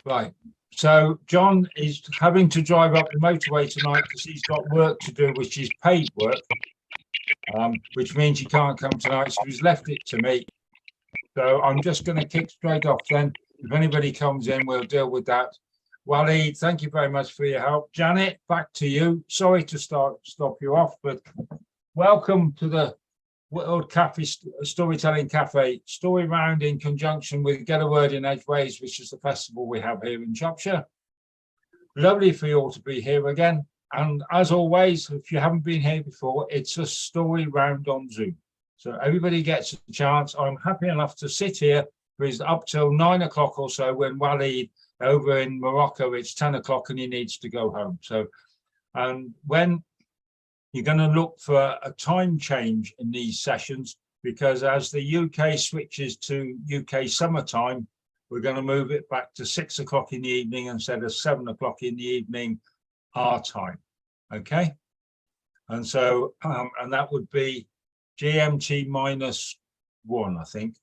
Right. So John is having to drive up the motorway tonight because he's got work to do, which is paid work, which means he can't come tonight. So he's left it to me. So I'm just going to kick straight off then. If anybody comes in, we'll deal with that. Waleed, thank you very much for your help. Janet, back to you. Sorry to stop you off, but welcome to the World Cafe Storytelling Cafe Story Round in conjunction with Get a Word in Edgeways, which is the festival we have here in Shropshire. Lovely for you all to be here again. And as always, if you haven't been here before, it's a story round on Zoom. So everybody gets a chance. I'm happy enough to sit here for up till 9 o'clock or so when Waleed over in Morocco, it's 10 o'clock and he needs to go home. So, and when you're going to look for a time change in these sessions, because as the UK switches to UK summertime, we're going to move it back to 6 o'clock in the evening instead of 7 o'clock in the evening, our time. Okay. And so, and that would be GMT -1, I think.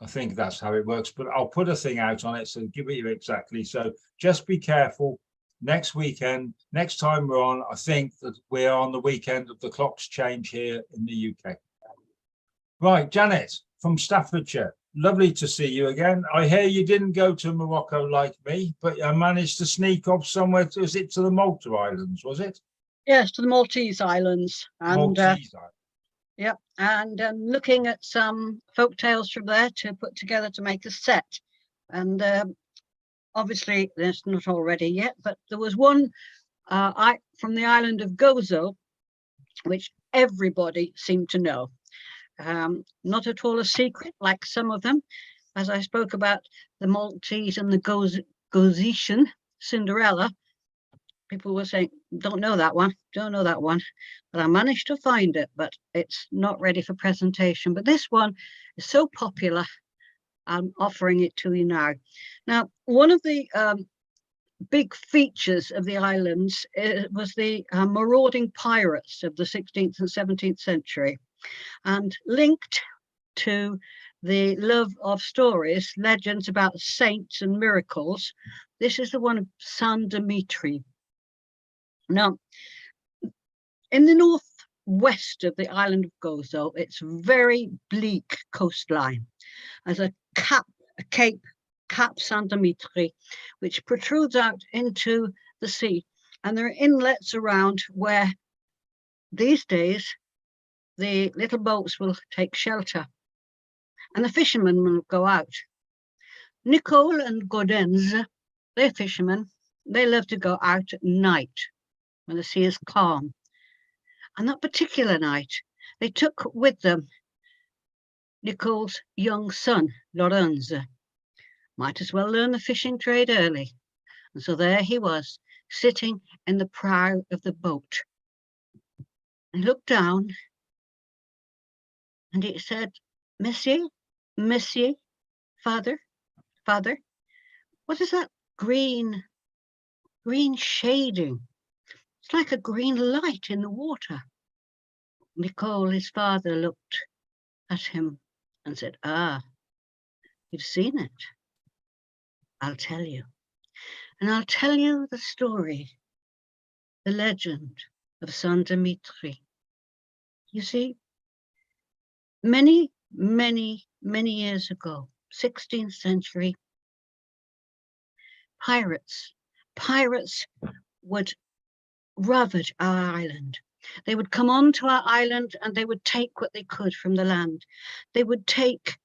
I think that's how it works, but I'll put a thing out on it, so give it you exactly. So just be careful. Next weekend, next time we're on, I think that we're on the weekend of the clocks change here in the UK. Right, Janet from Staffordshire. Lovely to see you again. I hear you didn't go to Morocco like me, but I managed to sneak off somewhere. Was it to the Malta Islands, was it? Yes, to the Maltese Islands. And Maltese Islands. Yeah, and looking at some folk tales from there to put together to make a set. And obviously there's not all ready yet, but there was one from the island of Gozo, which everybody seemed to know. Not at all a secret, like some of them, as I spoke about the Maltese and the Gozetian Cinderella. People were saying, don't know that one, but I managed to find it, but it's not ready for presentation. But this one is so popular, I'm offering it to you now. Now, one of the big features of the islands was the marauding pirates of the 16th and 17th century, and linked to the love of stories, legends about saints and miracles. This is the one of San Dimitri. Now, in the northwest of the island of Gozo, it's very bleak coastline. There's a cape, Cap San Dimitri, which protrudes out into the sea. And there are inlets around where these days the little boats will take shelter and the fishermen will go out. Nicole and Godenz, they're fishermen. They love to go out at night when the sea is calm. And that particular night, they took with them Nicole's young son, Lorenzo. Might as well learn the fishing trade early. And so there he was, sitting in the prow of the boat. And looked down, and he said, Monsieur, father, what is that green shading? It's like a green light in the water. Nicole, his father, looked at him and said, ah, you've seen it. I'll tell you. And I'll tell you the story, the legend of San Dimitri. You see, many years ago, 16th century, pirates would ravage our island. They would come onto our island and they would take what they could from the land. They would take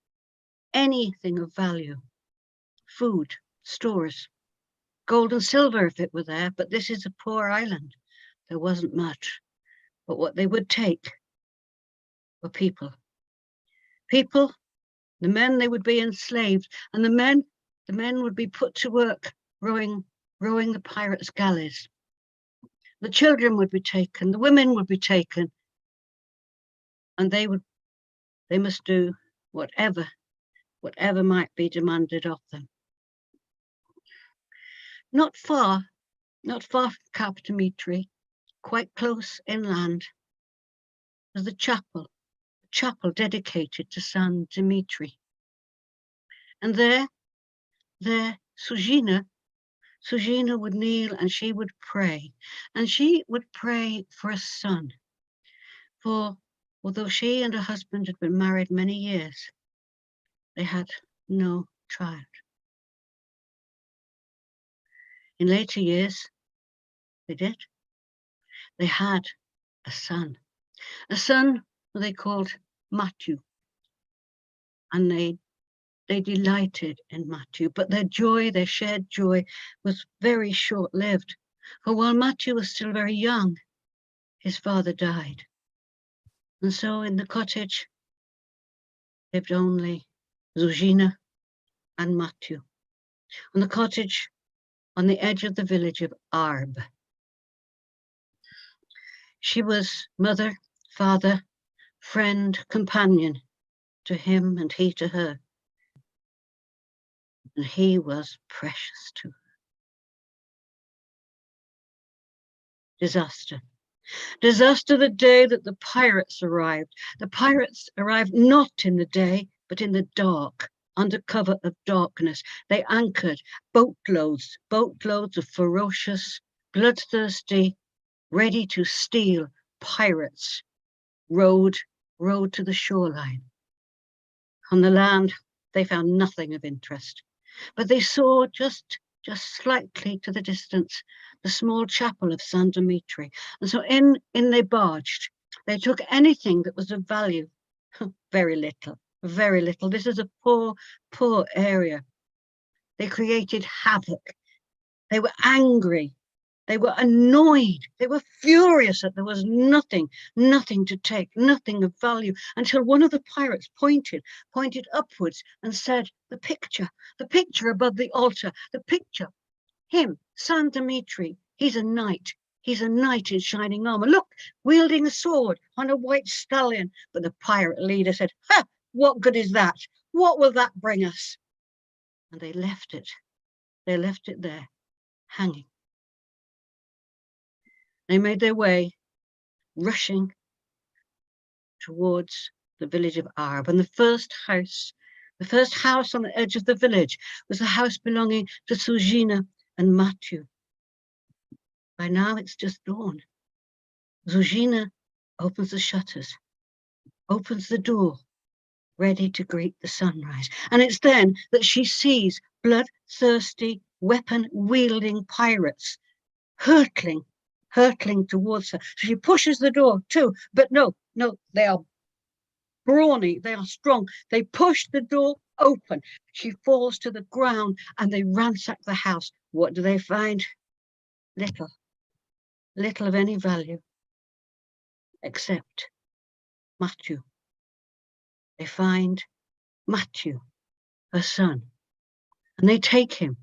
anything of value, food, stores, gold and silver if it were there, but this is a poor island. There wasn't much, but what they would take were people. People, the men, they would be enslaved, and the men would be put to work rowing the pirates' galleys. The children would be taken, the women would be taken, and they must do whatever might be demanded of them. Not far from Cap Dimitri, quite close inland, was the chapel dedicated to San Dimitri. And there there, Sujina would kneel and she would pray. And she would pray for a son. For although she and her husband had been married many years, they had no child. In later years, they did. They had a son who they called Matthew. And they delighted in Matthew, but their shared joy was very short-lived. For while Matthew was still very young, his father died. And so in the cottage lived only Zuzina and Matthew. On the cottage on the edge of the village of Arb. She was mother, father, friend, companion to him, and he to her. And he was precious to her. Disaster. Disaster the day that the pirates arrived. The pirates arrived not in the day, but in the dark, under cover of darkness. They anchored boatloads of ferocious, bloodthirsty, ready to steal pirates rowed to the shoreline. On the land, they found nothing of interest, but they saw just slightly to the distance the small chapel of San Dimitri. And so in they barged. They took anything that was of value. Very little. This is a poor area. They created havoc. They were angry. They were annoyed. They were furious that there was nothing to take, nothing of value, until one of the pirates pointed upwards and said, the picture above the altar, the picture, him, San Dimitri, he's a knight in shining armor. Look, wielding a sword on a white stallion. But the pirate leader said, ha, what good is that? What will that bring us? And they left it there, hanging. They made their way, rushing towards the village of Arb. And the first house on the edge of the village was the house belonging to Zuzina and Matthew. By now it's just dawn. Zuzina opens the shutters, opens the door, ready to greet the sunrise. And it's then that she sees bloodthirsty, weapon-wielding pirates hurtling towards her. So she pushes the door too, but no, they are brawny, they are strong. They push the door open. She falls to the ground and they ransack the house. What do they find? Little of any value, except Matthew. They find Matthew, her son, and they take him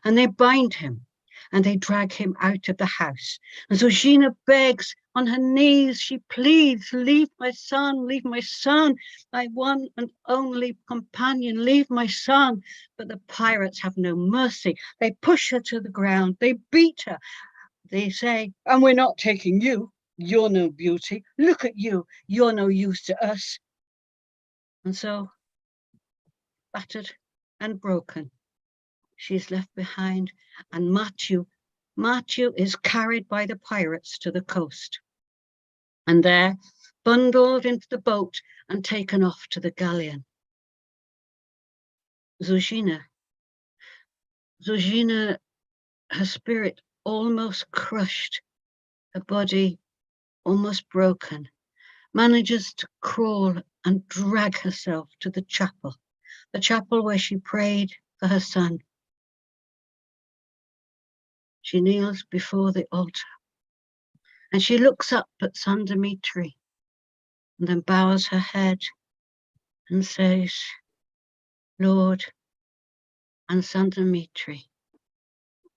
and they bind him and they drag him out of the house. And so Zuzina begs on her knees, she pleads, leave my son, my one and only companion, leave my son. But the pirates have no mercy. They push her to the ground, they beat her. They say, and we're not taking you, you're no beauty. Look at you, you're no use to us. And so, battered and broken, she's left behind, and Matthew is carried by the pirates to the coast. And there, bundled into the boat and taken off to the galleon. Zuzina, her spirit almost crushed, her body almost broken, manages to crawl and drag herself to the chapel where she prayed for her son. She kneels before the altar and she looks up at San Dimitri and then bows her head and says, Lord and San Dimitri,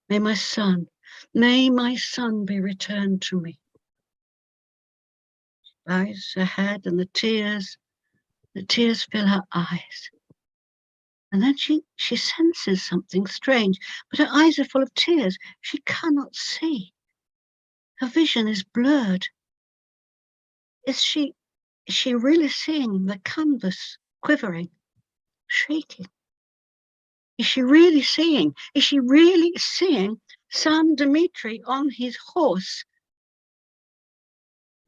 may my son be returned to me. She bows her head and the tears fill her eyes. And then she senses something strange, but her eyes are full of tears. She cannot see. Her vision is blurred. Is she really seeing the canvas quivering, shaking? Is she really seeing? Is she really seeing San Dimitri on his horse,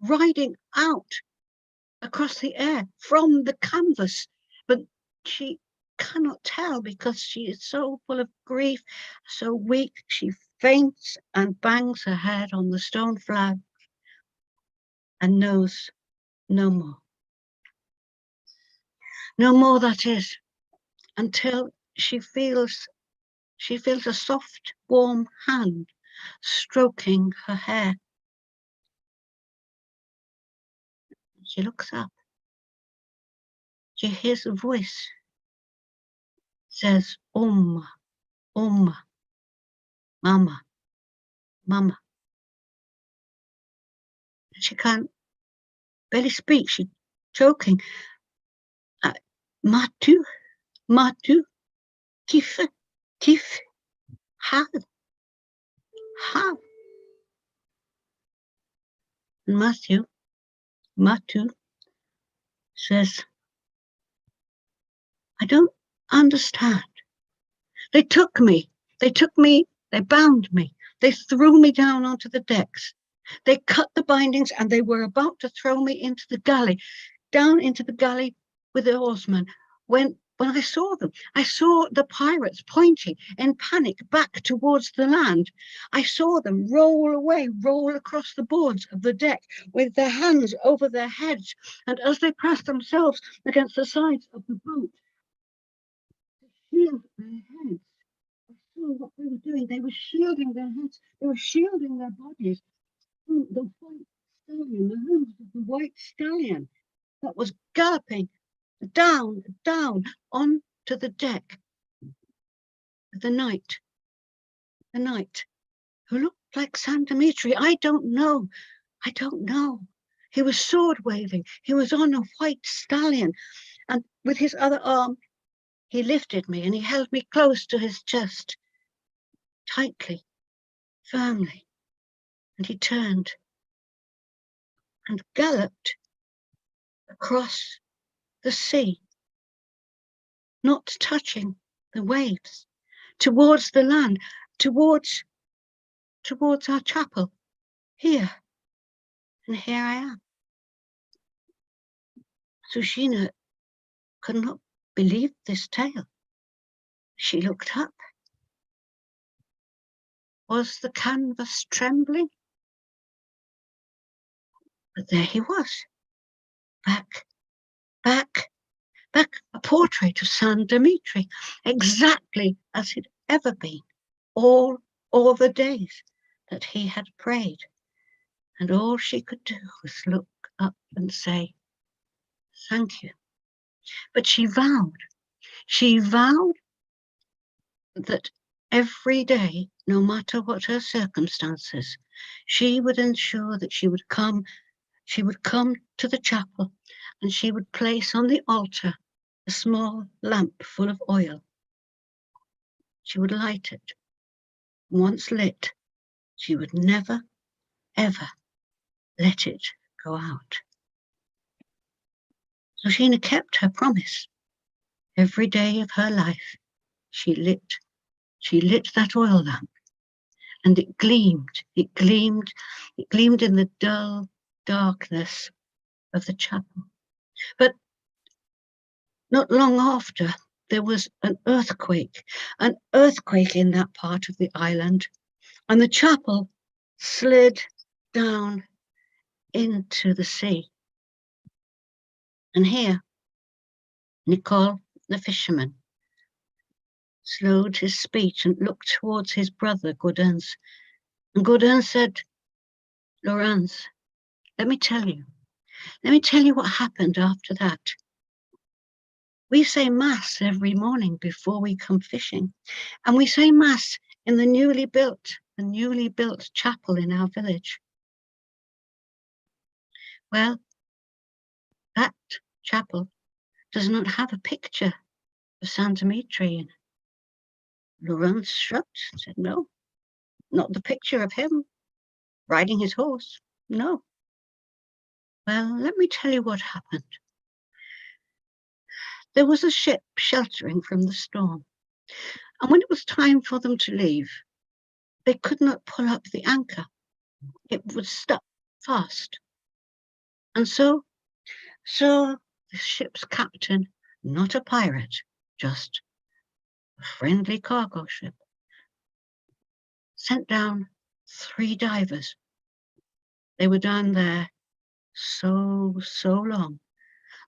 riding out across the air from the canvas? But she cannot tell because she is so full of grief, so weak. She faints and bangs her head on the stone flag and knows no more. No more, that is, until she feels a soft, warm hand stroking her hair. She looks up. She hears a voice. Says, Oma, Oma, Mama, Mama. She can't barely speak. She's choking. Matu, Matu, Kif, Kif, how? And Matu says, I don't understand. They took me, they bound me, they threw me down onto the decks. They cut the bindings and they were about to throw me into the galley, down into the galley with the horsemen. When I saw them, I saw the pirates pointing in panic back towards the land. I saw them roll away, roll across the boards of the deck with their hands over their heads. And as they pressed themselves against the sides of the boat, to shield their heads, I saw what they were doing. They were shielding their heads. They were shielding their bodies. The white stallion, the hooves of the white stallion that was galloping down onto the deck. The knight, who looked like San Dimitri. I don't know. He was sword waving. He was on a white stallion, and with his other arm, he lifted me and he held me close to his chest, tightly, firmly. And he turned and galloped across the sea, not touching the waves, towards the land, towards our chapel, here. And here I am. Sushina could not believe this tale. She looked up. Was the canvas trembling? But there he was, back, a portrait of San Dimitri, exactly as he'd ever been, all the days that he had prayed. And all she could do was look up and say, thank you. But she vowed that every day, no matter what her circumstances, she would ensure that she would come to the chapel and she would place on the altar a small lamp full of oil. She would light it. Once lit, she would never, ever let it go out. So Sheena kept her promise. Every day of her life, she lit that oil lamp, and it gleamed in the dull darkness of the chapel. But not long after, there was an earthquake in that part of the island, and the chapel slid down into the sea. And here, Nicole, the fisherman, slowed his speech and looked towards his brother, Gaudens. And Gaudens said, Laurence, let me tell you what happened after that. We say Mass every morning before we come fishing, and we say Mass in the newly built chapel in our village. Well, that chapel does not have a picture of San Dimitri in it. Laurence shrugged and said, no, not the picture of him riding his horse, no. Well, let me tell you what happened. There was a ship sheltering from the storm, And when it was time for them to leave, they could not pull up the anchor. It was stuck fast. And so the ship's captain, not a pirate, just a friendly cargo ship, sent down 3 divers. They were down there so long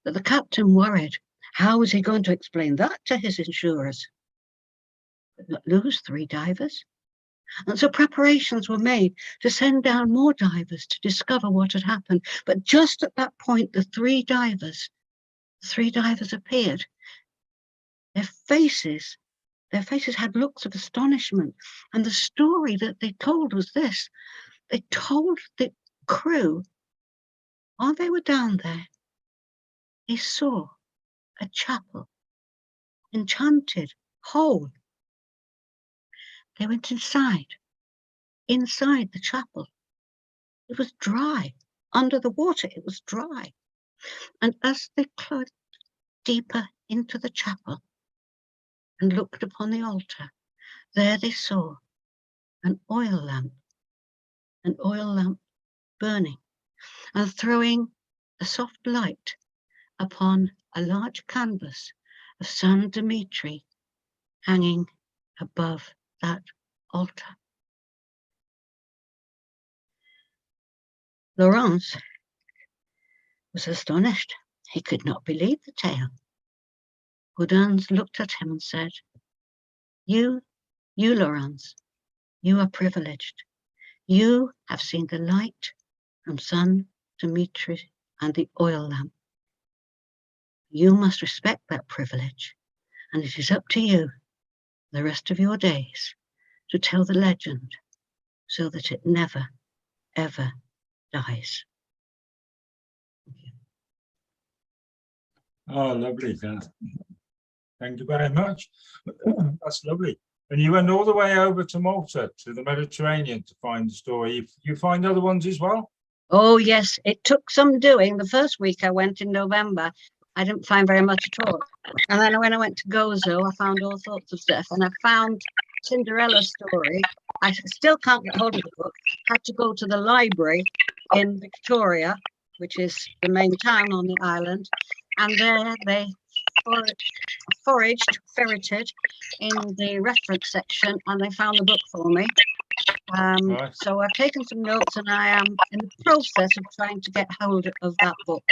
that the captain worried. How was he going to explain that to his insurers? But not lose 3 divers. And so preparations were made to send down more divers to discover what had happened. But just at that point, the 3 divers appeared. Their faces had looks of astonishment. And the story that they told was this. They told the crew, while they were down there, they saw a chapel, enchanted, whole. They went inside the chapel. It was dry. Under the water, it was dry. And as they climbed deeper into the chapel and looked upon the altar, there they saw an oil lamp burning and throwing a soft light upon a large canvas of San Dimitri hanging above that altar. Laurence was astonished. He could not believe the tale. Gaudens looked at him and said, You, Laurence, you are privileged. You have seen the light from San Dimitri and the oil lamp. You must respect that privilege, and it is up to you the rest of your days to tell the legend so that it never, ever dies. Oh, lovely. Thank you very much. That's lovely. And you went all the way over to Malta, to the Mediterranean, to find the story. You find other ones as well? Oh, yes. It took some doing. The first week I went in November, I didn't find very much at all. And then when I went to Gozo, I found all sorts of stuff. And I found Cinderella's story. I still can't get hold of the book. Had to go to the library in Victoria, which is the main town on the island. And there they ferreted in the reference section, and they found the book for me. Right. So I've taken some notes, and I am in the process of trying to get hold of that book.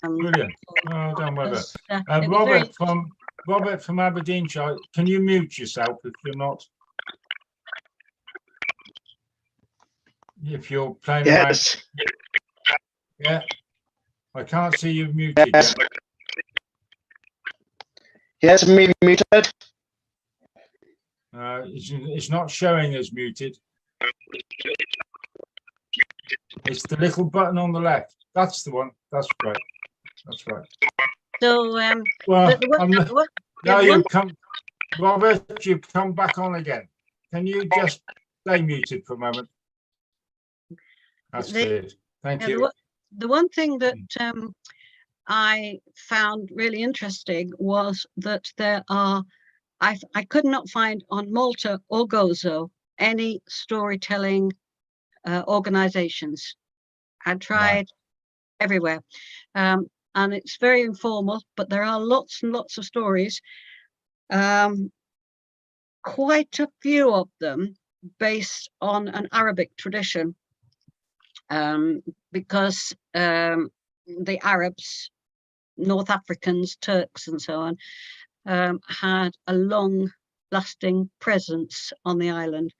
Brilliant. Well done with it. It was Robert from Aberdeenshire, can you mute yourself if you're not? If you're playing Yes. around. Yeah. I can't see you muted. Yes. Yet. Yes, me muted. It's not showing as muted. It's the little button on the left. That's the one. That's right. That's right. So, Well, Robert, you've come back on again. Can you just stay muted for a moment? That's it. Thank you. The one thing that I found really interesting was that there are, I could not find on Malta or Gozo any storytelling organizations. I tried everywhere. And it's very informal, but there are lots and lots of stories. Quite a few of them based on an Arabic tradition, because the Arabs, North Africans, Turks and so on, had a long-lasting presence on the island.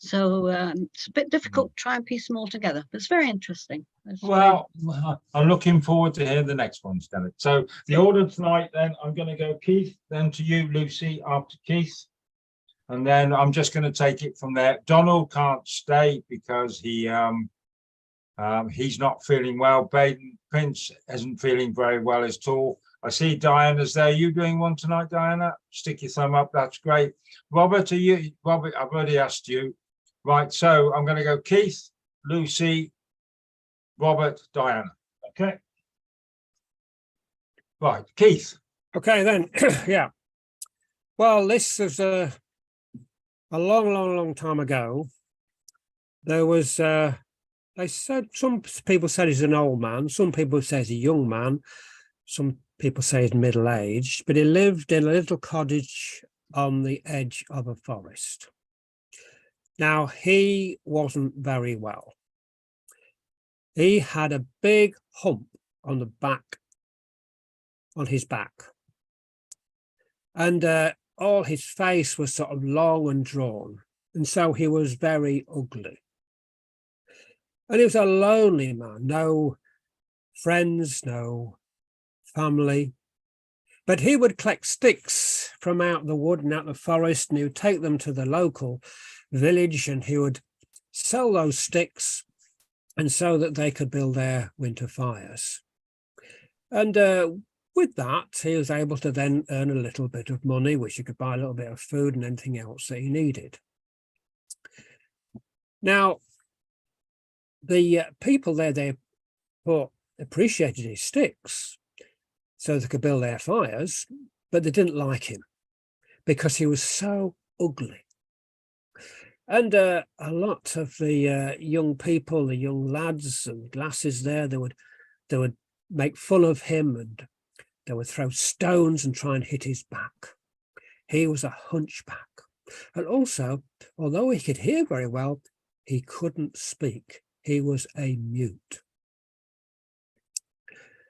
So it's a bit difficult to try and piece them all together, but it's very interesting. Well, I'm looking forward to hearing the next ones, Derek. So the order tonight, then I'm going to go Keith, then to you, Lucy, after Keith. And then I'm just going to take it from there. Donald can't stay because he's not feeling well. Baden Prince isn't feeling very well at all. I see Diana's there. You doing one tonight, Diana? Stick your thumb up. That's great. Robert, are you? Robert, I've already asked you. Right. So I'm going to go Keith, Lucy, Robert, Diana. Okay. Right. Keith. Okay, then. Yeah. Well, this was a long time ago. There was, they said, some people said he's an old man, some people say he's a young man, some people say he's middle-aged, but he lived in a little cottage on the edge of a forest. Now, he wasn't very well. He had a big hump on the back, on his back. And all his face was sort of long and drawn. And so he was very ugly. And he was a lonely man, no friends, no family. But he would collect sticks from out the wood and out the forest, and he would take them to the local village, and he would sell those sticks, and so that they could build their winter fires. And with that, he was able to then earn a little bit of money, which he could buy a little bit of food and anything else that he needed. Now, the people there, they appreciated his sticks so they could build their fires, but they didn't like him because he was so ugly. And a lot of the young people, the young lads and lasses there, they would make fun of him, and they would throw stones and try and hit his back. He was a hunchback. And also, although he could hear very well, he couldn't speak. He was a mute.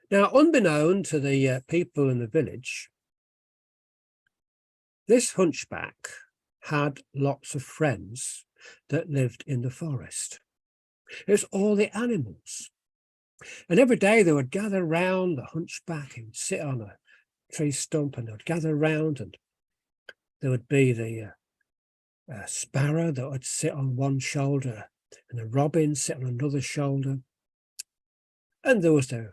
Now, unbeknown to the people in the village, this hunchback had lots of friends that lived in the forest. It was all the animals. And every day they would gather round the hunchback. He would sit on a tree stump, and they would gather round, and there would be the sparrow that would sit on one shoulder, and the robin sit on another shoulder. And there was the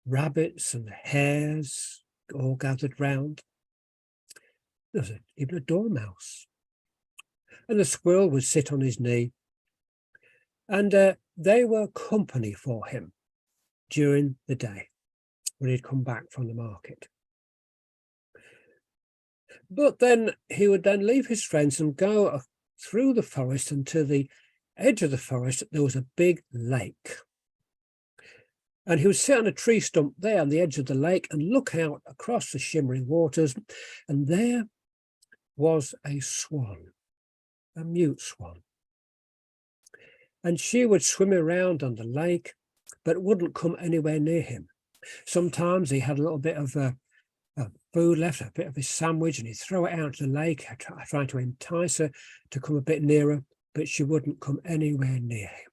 rabbits and the hares all gathered round. There was even a dormouse. And the squirrel would sit on his knee. And they were company for him during the day when he'd come back from the market. But then he would then leave his friends and go through the forest, and to the edge of the forest there was a big lake. And he would sit on a tree stump there on the edge of the lake and look out across the shimmering waters, and there was a swan, a mute swan. And she would swim around on the lake, but wouldn't come anywhere near him. Sometimes he had a little bit of food left, a bit of his sandwich, and he'd throw it out to the lake, trying to entice her to come a bit nearer, but she wouldn't come anywhere near him.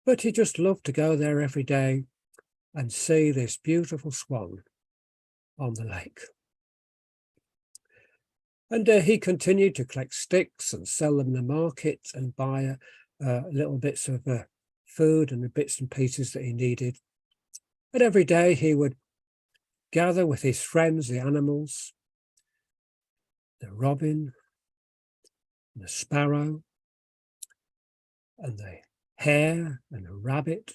But he just loved to go there every day and see this beautiful swan on the lake. And he continued to collect sticks and sell them in the market and buy little bits of food and the bits and pieces that he needed. And every day he would gather with his friends, the animals, the robin, and the sparrow, and the hare, and a rabbit,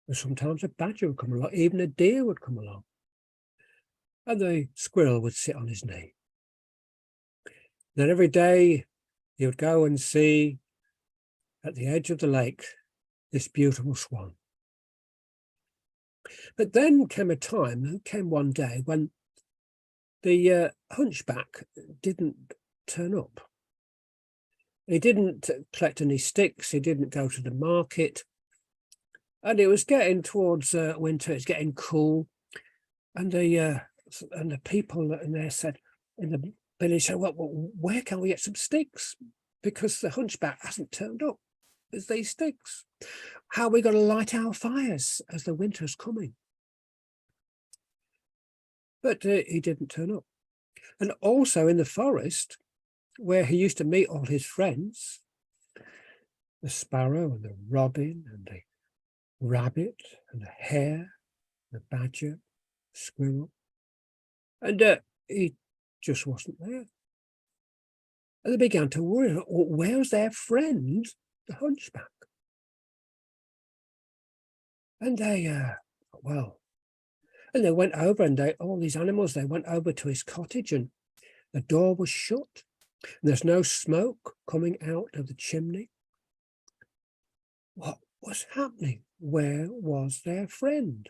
and sometimes a badger would come along, even a deer would come along. And the squirrel would sit on his knee. Then every day he would go and see at the edge of the lake this beautiful swan. But then came one day when the hunchback didn't turn up. He didn't collect any sticks, he didn't go to the market, and it was getting towards winter, it's getting cool, and the people in there said, in the village said, well, where can we get some sticks? Because the hunchback hasn't turned up with these sticks. How are we going to light our fires as the winter's coming? But he didn't turn up. And also in the forest, where he used to meet all his friends, the sparrow and the robin and the rabbit and the hare, the badger, the squirrel, and he just wasn't there. And they began to worry, where's their friend, the hunchback? And they, well, And they went over, and all these animals, they went over to his cottage, and the door was shut. And there's no smoke coming out of the chimney. What was happening? Where was their friend?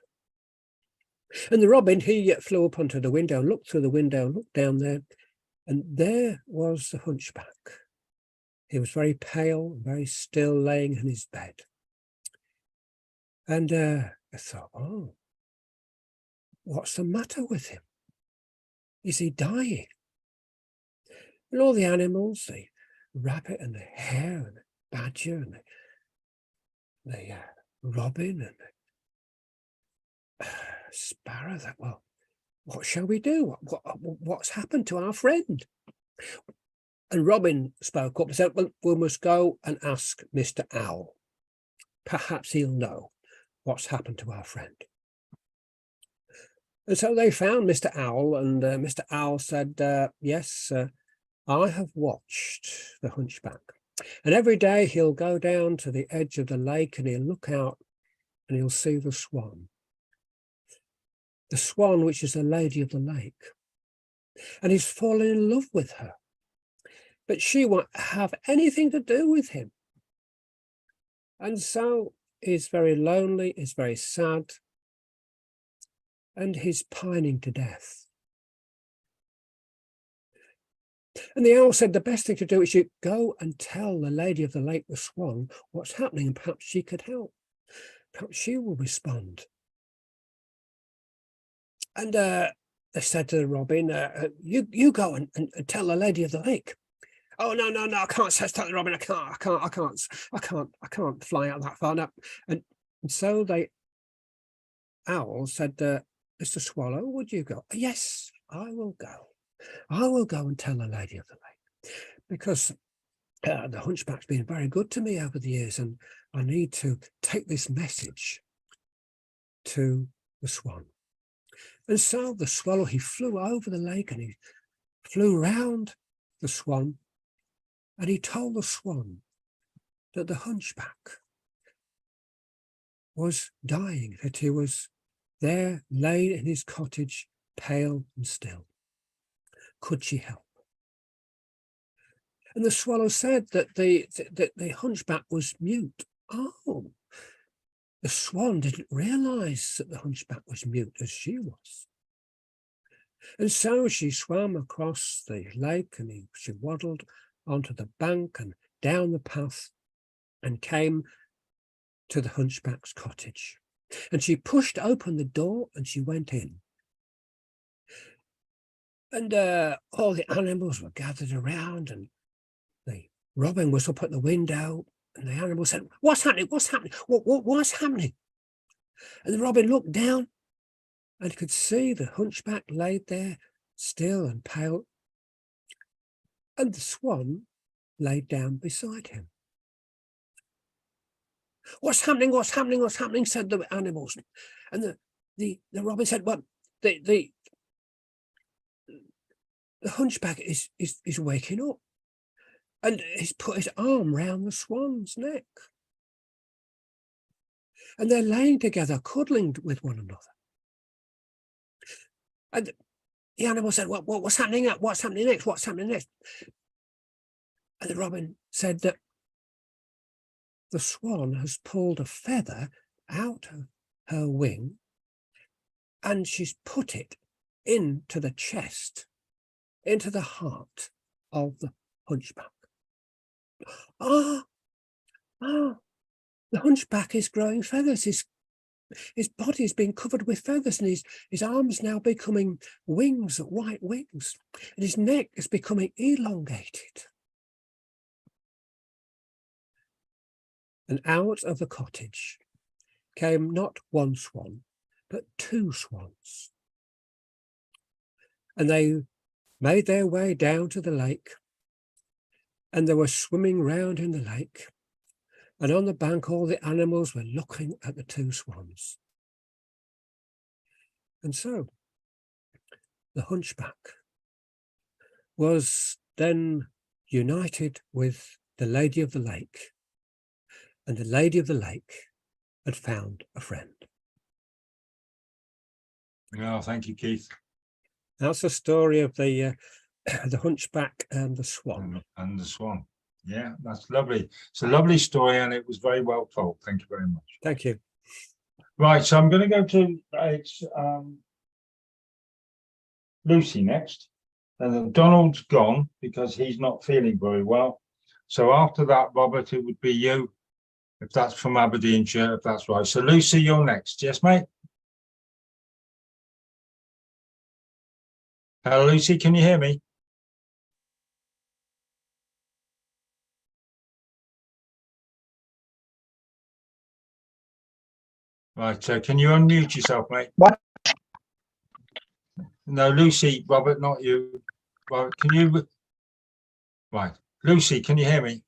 And the robin, he flew up onto the window, looked through the window, looked down there, and there was the hunchback. He was very pale, very still, laying in his bed. And I thought, oh, what's the matter with him? Is he dying? And all the animals, the rabbit and the hare and the badger and the robin and the sparrow, that, well, what shall we do? What's happened to our friend? And Robin spoke up and said, well, we must go and ask Mr. Owl. Perhaps he'll know what's happened to our friend. And so they found Mr. Owl, and Mr. Owl said, yes, I have watched the hunchback. And every day he'll go down to the edge of the lake and he'll look out and he'll see the swan. The swan, which is the lady of the lake. And he's fallen in love with her. But she won't have anything to do with him. And so he's very lonely, he's very sad, and he's pining to death. And the owl said the best thing to do is you go and tell the lady of the lake, the swan, what's happening, and perhaps she could help. Perhaps she will respond. And they said to the robin, you go and tell the lady of the lake. Oh, no, I can't, says the robin, I can't fly out that far. No. And so owl said, Mr. Swallow, would you go? Yes, I will go. I will go and tell the lady of the lake, because the hunchback's been very good to me over the years, and I need to take this message to the swan. And so the swallow, he flew over the lake and he flew round the swan, and he told the swan that the hunchback was dying, that he was there laid in his cottage, pale and still. Could she help? And the swallow said that the hunchback was mute. Oh, the swan didn't realize that the hunchback was mute as she was. And so she swam across the lake, and she waddled onto the bank and down the path and came to the hunchback's cottage. And she pushed open the door and she went in. And all the animals were gathered around, and the robin was up at the window, and the animal said, what's happening? What's happening? What's happening? And the robin looked down and could see the hunchback laid there, still and pale. And the swan laid down beside him. What's happening? What's happening? What's happening? Said the animals. And the robin said, well, the hunchback is waking up, and he's put his arm round the swan's neck. And they're laying together, cuddling with one another. And the animal said, well, what's happening? What's happening next? What's happening next? And the robin said that the swan has pulled a feather out of her wing, and she's put it into the chest, into the heart of the hunchback. The hunchback is growing feathers. His body is being covered with feathers, and his arms now becoming wings, white wings, and his neck is becoming elongated. And out of the cottage came not one swan, but two swans. And they made their way down to the lake, and they were swimming round in the lake. And on the bank, all the animals were looking at the two swans. And so the hunchback was then united with the lady of the lake, and the lady of the lake had found a friend. Oh, thank you, Keith. That's the story of the the hunchback and the swan. And the swan. Yeah, that's lovely. It's a lovely story and it was very well told. Thank you very much. Thank you. Right, so I'm going to go to Lucy next. And then Donald's gone because he's not feeling very well. So after that, Robert, it would be you, if that's from Aberdeenshire, if that's right. So Lucy, you're next. Yes, mate? Hello, Lucy, can you hear me? Right, so can you unmute yourself, mate? What? No, Lucy, Robert, not you. Robert, can you? Right, Lucy, can you hear me?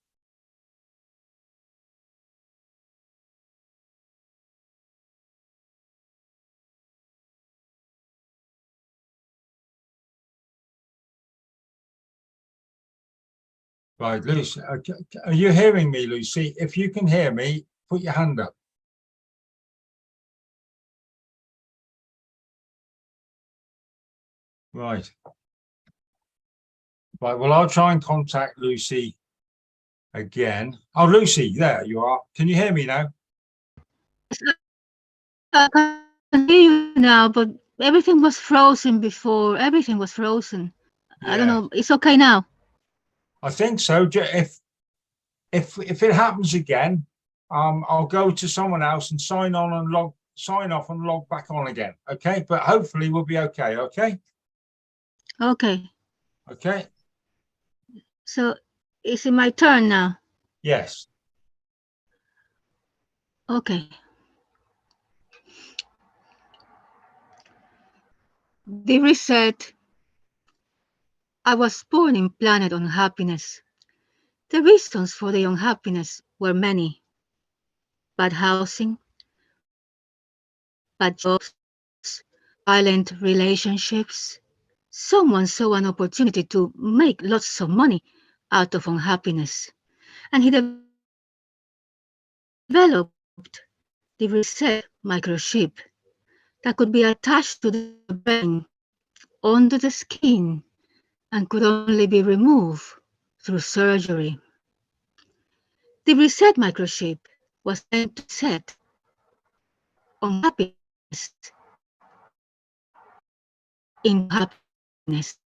Right, Lucy, are you hearing me, Lucy? If you can hear me, put your hand up. Right. Right, well, I'll try and contact Lucy again. Oh, Lucy, there you are. Can you hear me now? I can hear you now, but everything was frozen before. Everything was frozen. I don't Yeah. know. It's okay now. I think so. If it happens again, I'll go to someone else and sign off and log back on again. Okay, but hopefully we'll be okay. Okay. Okay. Okay. So is it my turn now? Yes. Okay. Diri said, I was born in planet unhappiness. The reasons for the unhappiness were many. Bad housing, bad jobs, violent relationships. Someone saw an opportunity to make lots of money out of unhappiness. And he developed the reset microchip that could be attached to the brain onto the skin and could only be removed through surgery. The reset microchip was meant to set unhappiness into happiness.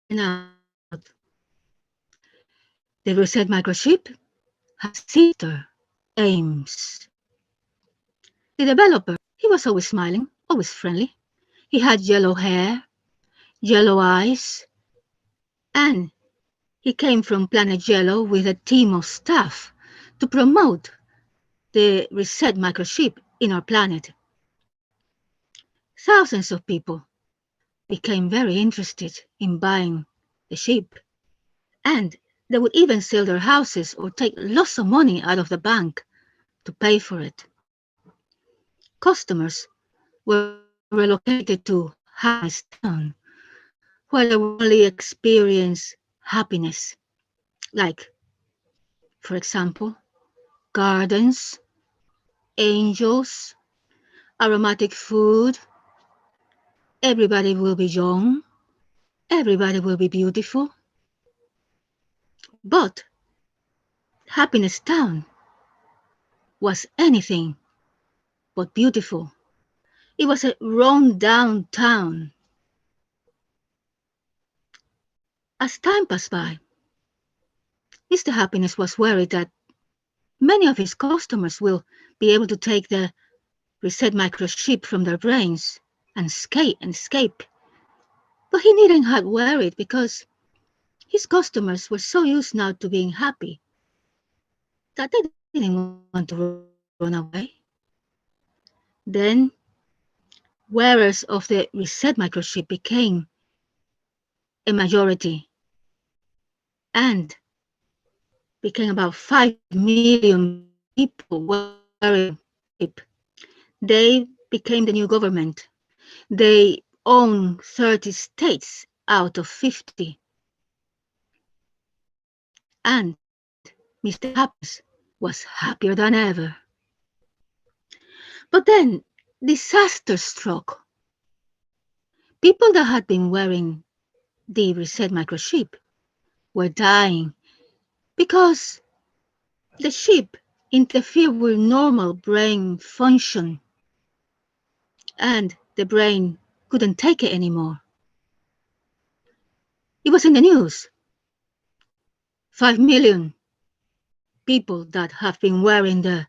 Now, the reset microchip has sinister aims. The developer, he was always smiling, always friendly. He had yellow hair, yellow eyes, and he came from Planet Yellow with a team of staff to promote the reset microchip in our planet. Thousands of people became very interested in buying the chip, and they would even sell their houses or take lots of money out of the bank to pay for it. Customers were relocated to Happiness Town, where they would only experience happiness, like, for example, gardens, angels, aromatic food. Everybody will be young. Everybody will be beautiful. But Happiness Town was anything but beautiful. It was a run-down town. As time passed by, Mr. Happiness was worried that many of his customers will be able to take the reset microchip from their brains and escape. But he needn't have worried because his customers were so used now to being happy that they didn't want to run away. Then, wearers of the reset microchip became a majority and became about 5 million people wearing it. They became the new government. They own 30 states out of 50. And Mr. Happiness was happier than ever. But then disaster struck. People that had been wearing the reset microchip were dying because the chip interfered with normal brain function and the brain couldn't take it anymore. It was in the news. 5 million people that have been wearing the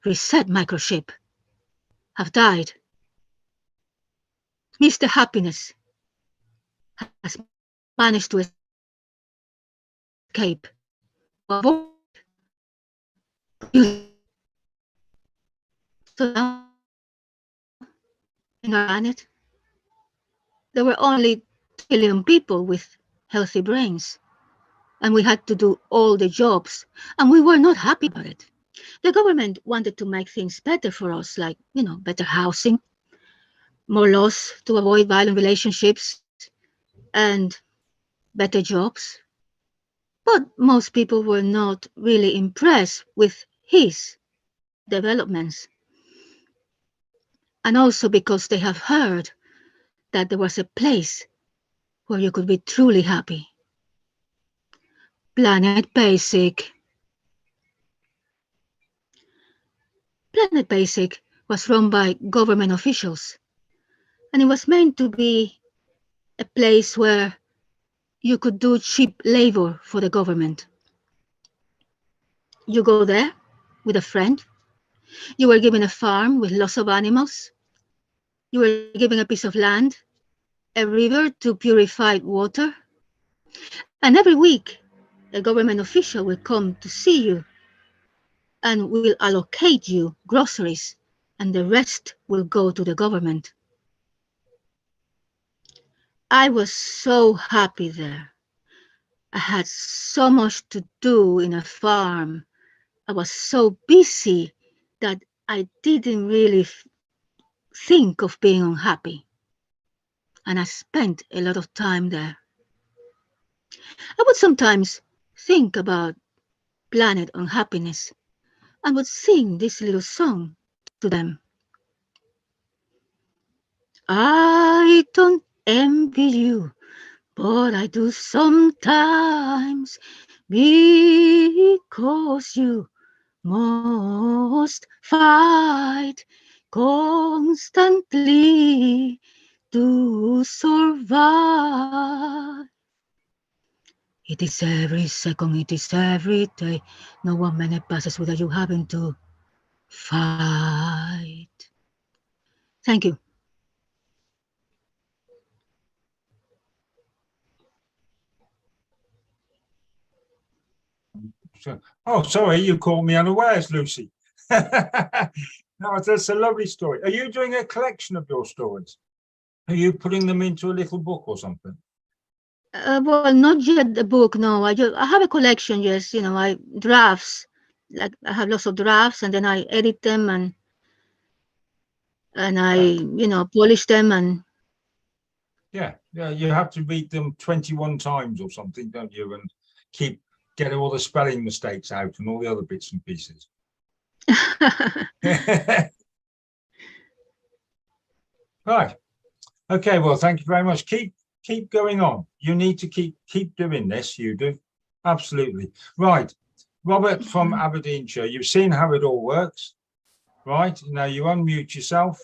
reset microchip have died. Mr. Happiness has managed to escape. So now, in our planet, there were only 2 billion people with healthy brains, and we had to do all the jobs, and we were not happy about it. The government wanted to make things better for us, like, better housing, more laws to avoid violent relationships, and better jobs. But most people were not really impressed with his developments. And also because they have heard that there was a place where you could be truly happy. Planet Basic. Planet Basic was run by government officials, and it was meant to be a place where you could do cheap labor for the government. You go there with a friend. You were given a farm with lots of animals. You were given a piece of land, a river to purify water. And every week, a government official will come to see you and will allocate you groceries, and the rest will go to the government. I was so happy there. I had so much to do in a farm. I was so busy that I didn't really think of being unhappy. And I spent a lot of time there. I would sometimes think about planet unhappiness and would sing this little song to them. I don't envy you, but I do sometimes, because you must fight constantly to survive. It is every second, it is every day. No 1 minute passes without you having to fight. Thank you. Oh, sorry, you caught me unawares, Lucy. No, that's a lovely story. Are you doing a collection of your stories? Are you putting them into a little book or something? Well, not yet the book, no. I have a collection, yes, I drafts. Like I have lots of drafts, and then I edit them and I, polish them and. Yeah, you have to read them 21 times or something, don't you? And get all the spelling mistakes out and all the other bits and pieces. Right. Okay, well, thank you very much. Keep going on. You need to keep doing this. You do. Absolutely. Right. Robert from Aberdeenshire, you've seen how it all works. Right. Now you unmute yourself.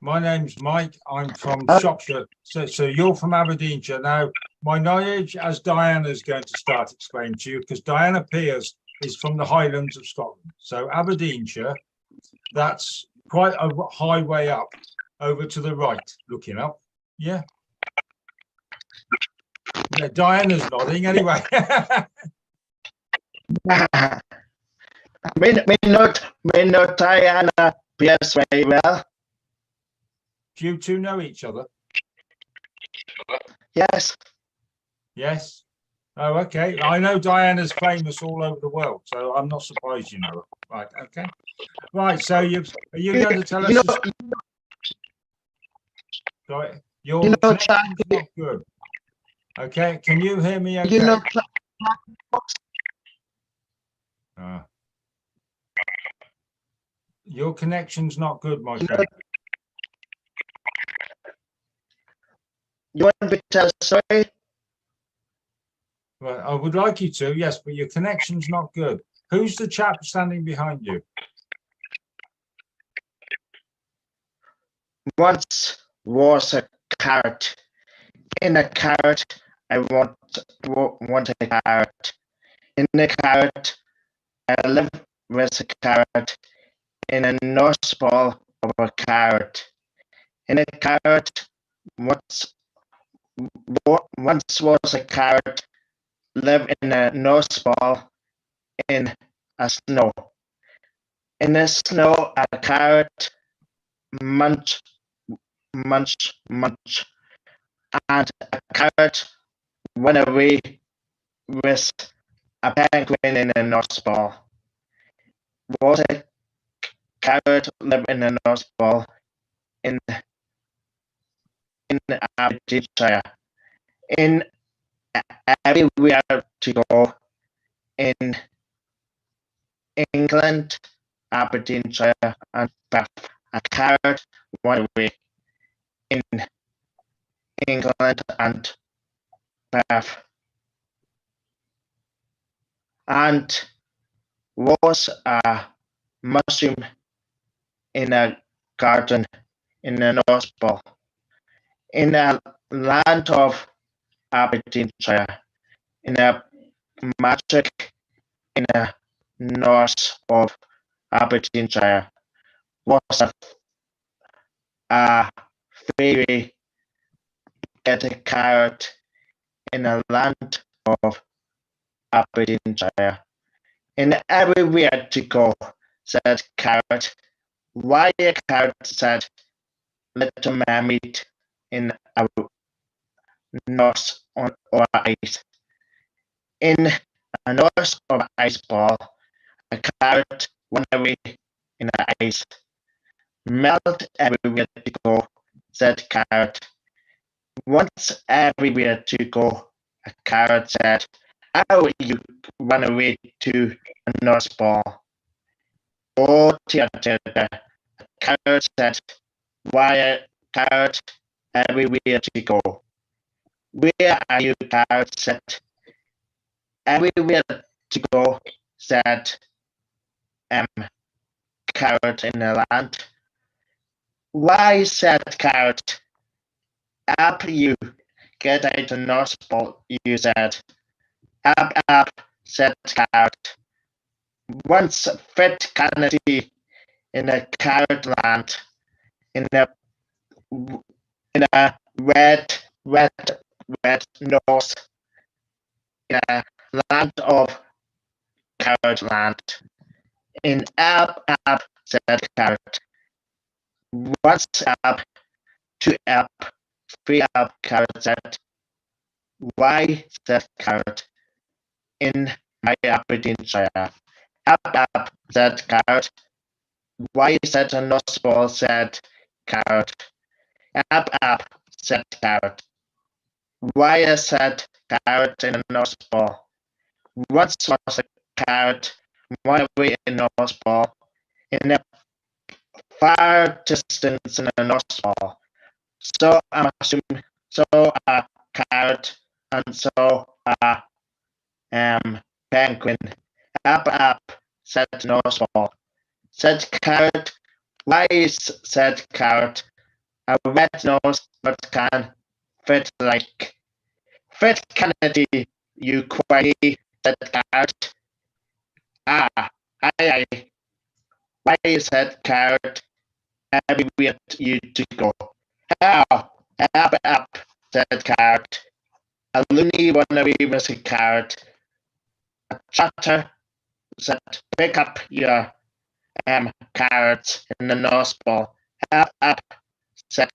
My name's Mike. I'm from Shropshire. So you're from Aberdeenshire. Now, my knowledge, as Diana's going to start explaining to you, because Diana Pearce is from the Highlands of Scotland. So Aberdeenshire, that's quite a high way up, over to the right, looking up. Yeah. Yeah, Diana's nodding anyway. May not Diana Pearce very well. Do you two know each other? Yes. Yes. Oh, okay. I know Diana's famous all over the world, so I'm not surprised you know her. Right. Okay. Right. So are you going to tell us? Right. Your connection's not good. Okay. Can you hear me? Okay. Your connection's not good, my friend. You want me to tell a story? Well, I would like you to, yes, but your connection's not good. Who's the chap standing behind you? Once was a carrot. In a carrot, I want a carrot. In a carrot, I live with a carrot. In a nose ball of a carrot. In a carrot, once was a carrot. Live in a nose ball in a snow. In the snow, a carrot munch, munch, munch, and a carrot went away with a penguin in a nose ball. Was a carrot live in a nose ball in Aberdeenshire? In everywhere to go in England, Aberdeenshire, and Bath. A carrot went away in England and Bath. And was a mushroom in a garden in a nose ball. In a land of Aberdeenshire, in a magic in a north of Aberdeenshire, was a fairy get a carrot in a land of Aberdeenshire. In everywhere to go, said carrot. Why a carrot, said little mermaid in a north on or ice. In a north of ice ball, a carrot went away in the ice. Melt everywhere to go, said carrot. Once everywhere to go, a carrot said, how you run away to a north ball? Oh, dear, dear, dear. A carrot said, why a carrot everywhere to go? Where are you, carrot said? Everywhere to go, said carrot in the land. Why, said carrot, up you get out the north ball, you said. Up, said carrot. Once fit Kennedy in a carrot land, in a red nose, in a land of carrot land. In up, said carrot. Once up, two up, three up, carrot said. Why, said carrot, in my Aberdeenshire. Up, said carrot. Why, said a nose ball, said carrot. Up, said carrot. Why, said carrot in a nose ball. Once was a carrot, one away in a nose ball, in a far distance in a nose ball. So a mushroom, so a carrot, and so a penguin. Up, said nose ball. Said carrot. Why, said carrot, a red nose but can fit like fit Kennedy, you query, said carrot. Aye. Why, said carrot, everywhere you to go? Up, said carrot. A loony one away was a carrot. A chatter said, pick up your carrots in the nose ball. Up, said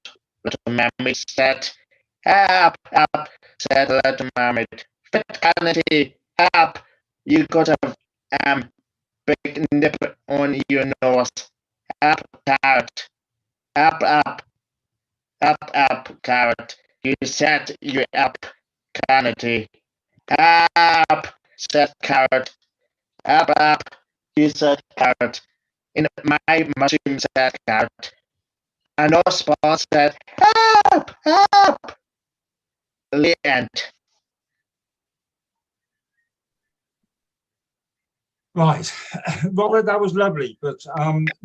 little mermaid. Said, up, said little mermaid. Fit Kennedy, up, you got a big nip on your nose. Up, carrot. Up, carrot. You said you up, Kennedy. Up, said carrot. Up, you said carrot. in my mushroom set cart, and Spot said, "Help! Help!" The end. Right, Robert, that was lovely, but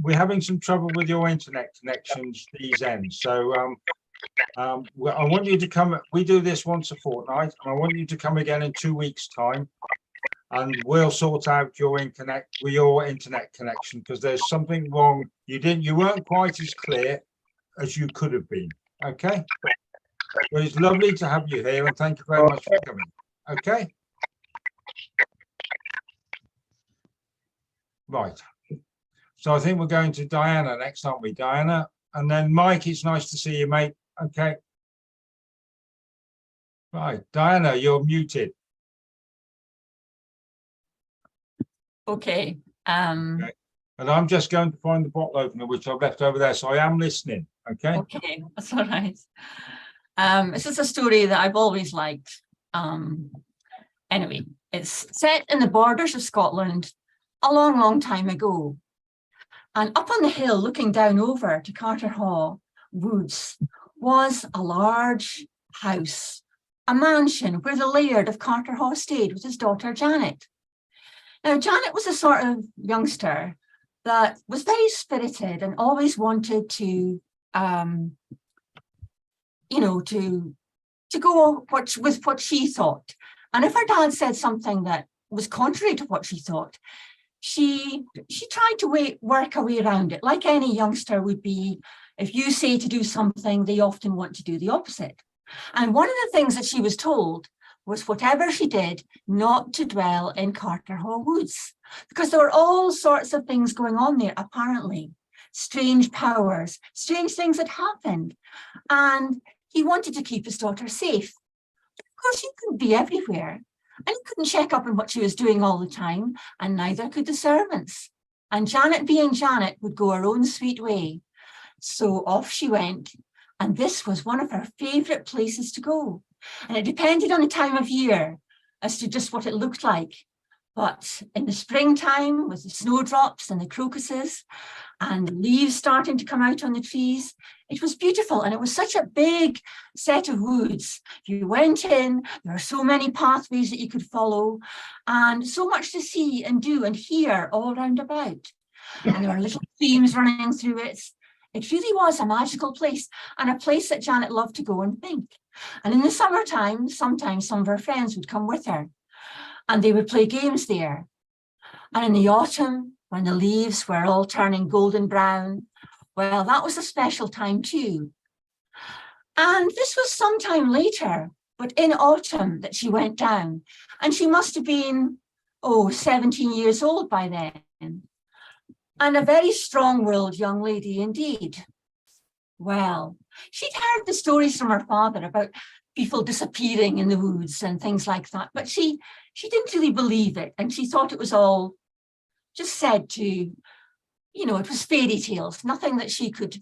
we're having some trouble with your internet connections these ends. So I want you to come. We do this once a fortnight, and I want you to come again in 2 weeks' time, and we'll sort out your internet connection, because there's something wrong. You weren't quite as clear as you could have been. Okay, but it's lovely to have you here, and thank you very much for coming. Okay. Right. So I think we're going to Diana next, aren't we, Diana? And then Mike, it's nice to see you, mate. Okay. Right, Diana, you're muted. Okay. Okay. And I'm just going to find the bottle opener, which I've left over there. So I am listening. Okay. Okay, that's all right. This is a story that I've always liked. Anyway, it's set in the borders of Scotland a long, long time ago. And up on the hill, looking down over to Carterhaugh Woods, was a large house, a mansion where the Laird of Carterhaugh stayed with his daughter Janet. Now, Janet was a sort of youngster that was very spirited and always wanted to, you know, to go with what she thought. And if her dad said something that was contrary to what she thought, she tried to work her way around it, like any youngster would be. If you say to do something, they often want to do the opposite. And one of the things that she was told was, whatever she did, not to dwell in Carterhaugh Woods, because there were all sorts of things going on there, apparently. Strange powers, strange things that happened. And he wanted to keep his daughter safe. Of course, he couldn't be everywhere. And he couldn't check up on what she was doing all the time, and neither could the servants. And Janet, being Janet, would go her own sweet way. So off she went, and this was one of her favourite places to go. And it depended on the time of year as to just what it looked like. But in the springtime, with the snowdrops and the crocuses and leaves starting to come out on the trees, it was beautiful. And it was such a big set of woods. You went in, there were so many pathways that you could follow, and so much to see and do and hear all round about. And there were little streams running through it. It really was a magical place, and a place that Janet loved to go and think. And in the summertime, sometimes some of her friends would come with her, and they would play games there. And in the autumn, when the leaves were all turning golden brown, well, that was a special time too. And this was sometime later, but in autumn, that she went down. And she must have been, 17 years old by then. And a very strong-willed young lady indeed. Well, she'd heard the stories from her father about people disappearing in the woods and things like that, but she didn't really believe it, and she thought it was all just said to, it was fairy tales, nothing that she could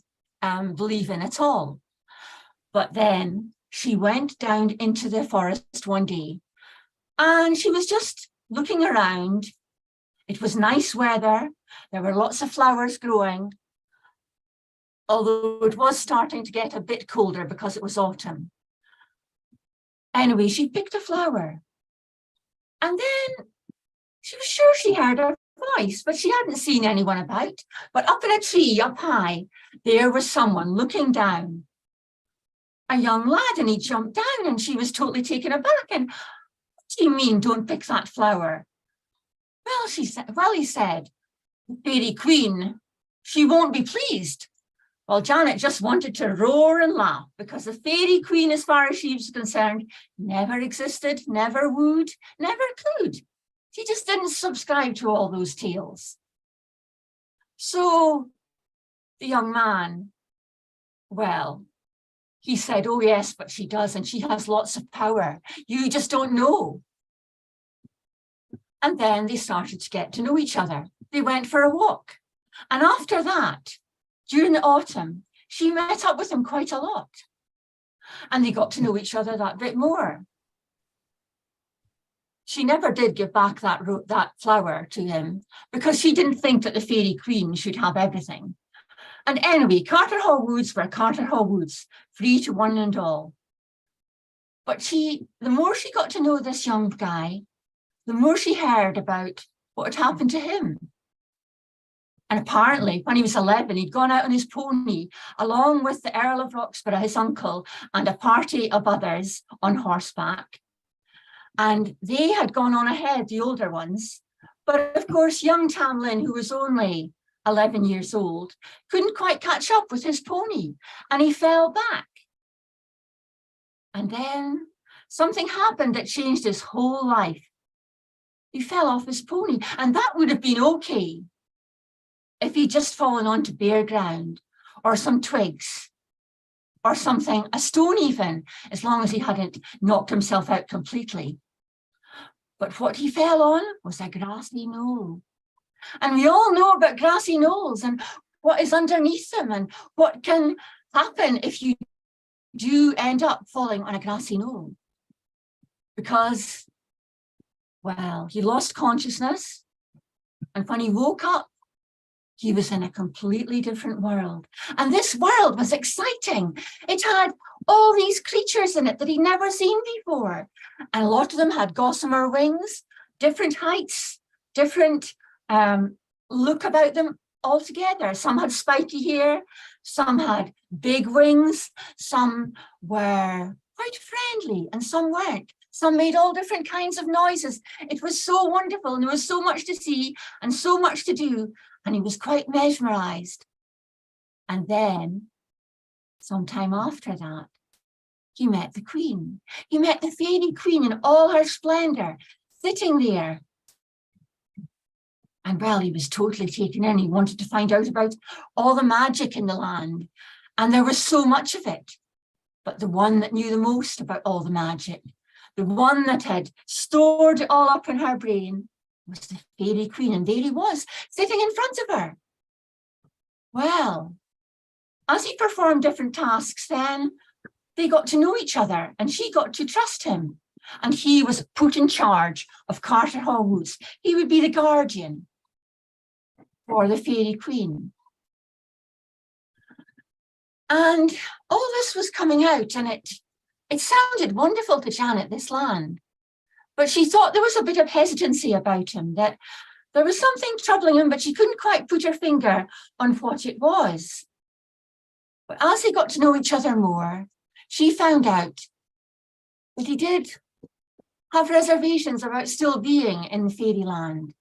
believe in at all. But then she went down into the forest one day, and she was just looking around. It was nice weather, there were lots of flowers growing, although it was starting to get a bit colder because it was autumn. Anyway, she picked a flower, and then she was sure she heard her voice, but she hadn't seen anyone about. But up in a tree, up high, there was someone looking down, a young lad, and he jumped down, and she was totally taken aback. And what do you mean, don't pick that flower? Well, he said, the fairy queen, she won't be pleased. Well, Janet just wanted to roar and laugh, because the fairy queen, as far as she was concerned, never existed, never wooed, never could. She just didn't subscribe to all those tales. So the young man, well, he said, oh yes, but she does, and she has lots of power. You just don't know. And then they started to get to know each other. They went for a walk. And after that, during the autumn, she met up with him quite a lot. And they got to know each other that bit more. she never did give back that flower to him because she didn't think that the Fairy Queen should have everything. And anyway, Carter Hall Woods were Carter Hall Woods, free to one and all. But the more she got to know this young guy, the more she heard about what had happened to him. And apparently, when he was 11, he'd gone out on his pony, along with the Earl of Roxburgh, his uncle, and a party of others on horseback. And they had gone on ahead, the older ones. But of course, young Tamlin, who was only 11 years old, couldn't quite catch up with his pony, and he fell back. And then something happened that changed his whole life. He fell off his pony, and that would have been okay if he'd just fallen onto bare ground or some twigs or something, a stone even, as long as he hadn't knocked himself out completely. But what he fell on was a grassy knoll. And we all know about grassy knolls and what is underneath them and what can happen if you do end up falling on a grassy knoll. Because, well, he lost consciousness, and when he woke up, he was in a completely different world. And this world was exciting. It had all these creatures in it that he'd never seen before. And a lot of them had gossamer wings, different heights, different look about them altogether. Some had spiky hair, some had big wings, some were quite friendly and some weren't. Some made all different kinds of noises. It was so wonderful, and there was so much to see and so much to do, and he was quite mesmerized. And then, sometime after that, he met the Queen. He met the Fairy Queen in all her splendor, sitting there. And well, he was totally taken in. He wanted to find out about all the magic in the land. And there was so much of it. But the one that knew the most about all the magic, the one that had stored it all up in her brain, was the Fairy Queen. And there he was, sitting in front of her. Well, as he performed different tasks, then they got to know each other, and she got to trust him. And he was put in charge of Carter Hall Woods. He would be the guardian for the Fairy Queen. And all this was coming out, and it sounded wonderful to Janet, this land. But she thought there was a bit of hesitancy about him, that there was something troubling him, but she couldn't quite put her finger on what it was. But as they got to know each other more, she found out that he did have reservations about still being in fairyland,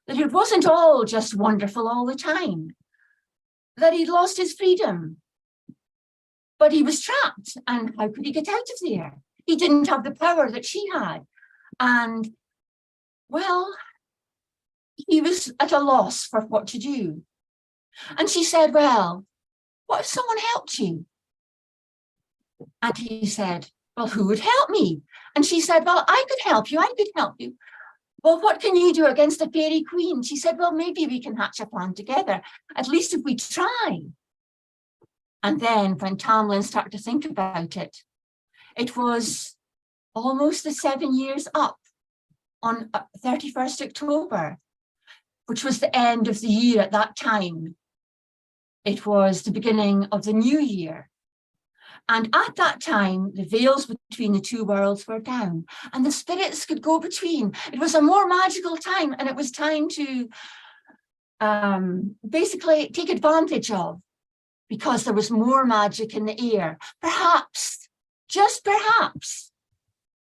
that it wasn't all just wonderful all the time, that he'd lost his freedom, but he was trapped, and how could he get out of there? He didn't have the power that she had, and well, he was at a loss for what to do. And she said, well, what if someone helped you? And he said, well, who would help me? And she said, well, I could help you. Well, what can you do against a Fairy Queen? She said, well, maybe we can hatch a plan together, at least if we try. And then when Tamlin started to think about it, it was almost the 7 years up on 31st October, which was the end of the year at that time. It was the beginning of the new year. And at that time, the veils between the two worlds were down and the spirits could go between. It was a more magical time, and it was time to basically take advantage of, because there was more magic in the air. Perhaps, just perhaps,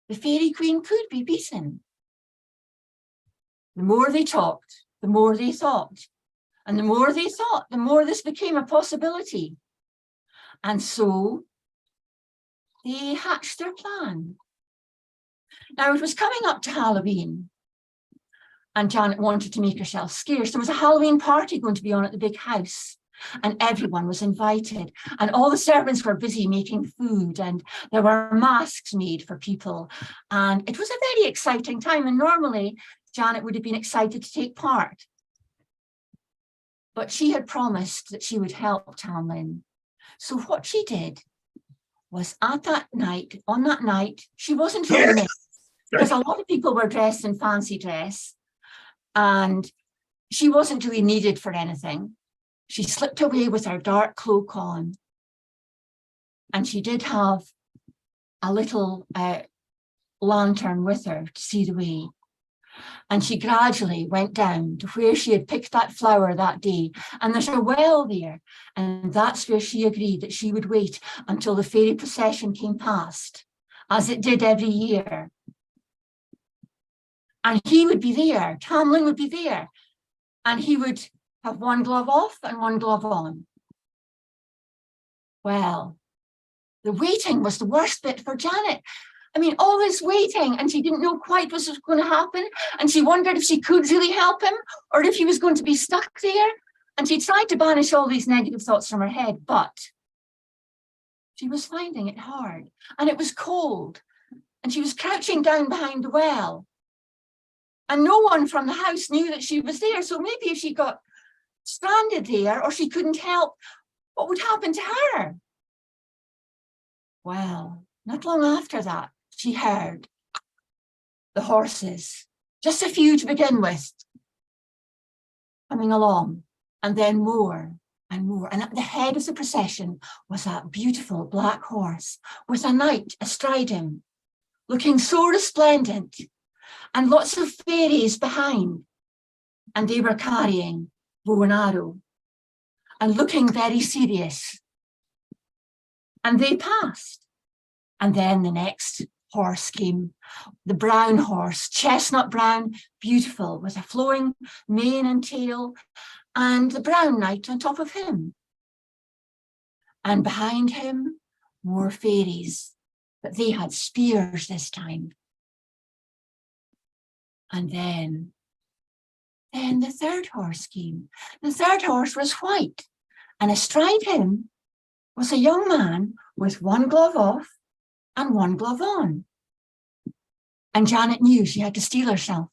the Fairy Queen could be beaten. The more they talked, the more they thought. And the more they thought, the more this became a possibility. And so they hatched their plan. Now, it was coming up to Halloween, and Janet wanted to make herself scarce. There was a Halloween party going to be on at the big house, and everyone was invited, and all the servants were busy making food, and there were masks made for people, and it was a very exciting time. And normally Janet would have been excited to take part, but she had promised that she would help Tamlin. So what she did was on that night, she wasn't very nervous. because a lot of people were dressed in fancy dress and she wasn't really needed for anything. She slipped away with her dark cloak on, and she did have a little lantern with her to see the way. And she gradually went down to where she had picked that flower that day. And there's a well there. And that's where she agreed that she would wait until the fairy procession came past, as it did every year. And he would be there, Tamlin would be there. And he would have one glove off and one glove on. Well, the waiting was the worst bit for Janet. I mean, all this waiting, and she didn't know quite what was going to happen. And she wondered if she could really help him or if he was going to be stuck there. And she tried to banish all these negative thoughts from her head, but she was finding it hard. And it was cold. And she was crouching down behind the well. And no one from the house knew that she was there. So maybe if she got stranded there or she couldn't help, what would happen to her? Well, not long after that, she heard the horses, just a few to begin with, coming along, and then more and more. And at the head of the procession was that beautiful black horse with a knight astride him, looking so resplendent, and lots of fairies behind. And they were carrying bow and arrow and looking very serious. And they passed. And then the next horse came, the brown horse, chestnut brown, beautiful, with a flowing mane and tail, and the brown knight on top of him. And behind him, more fairies, but they had spears this time. And then the third horse came. The third horse was white, and astride him was a young man with one glove off and one glove on. And Janet knew she had to steel herself.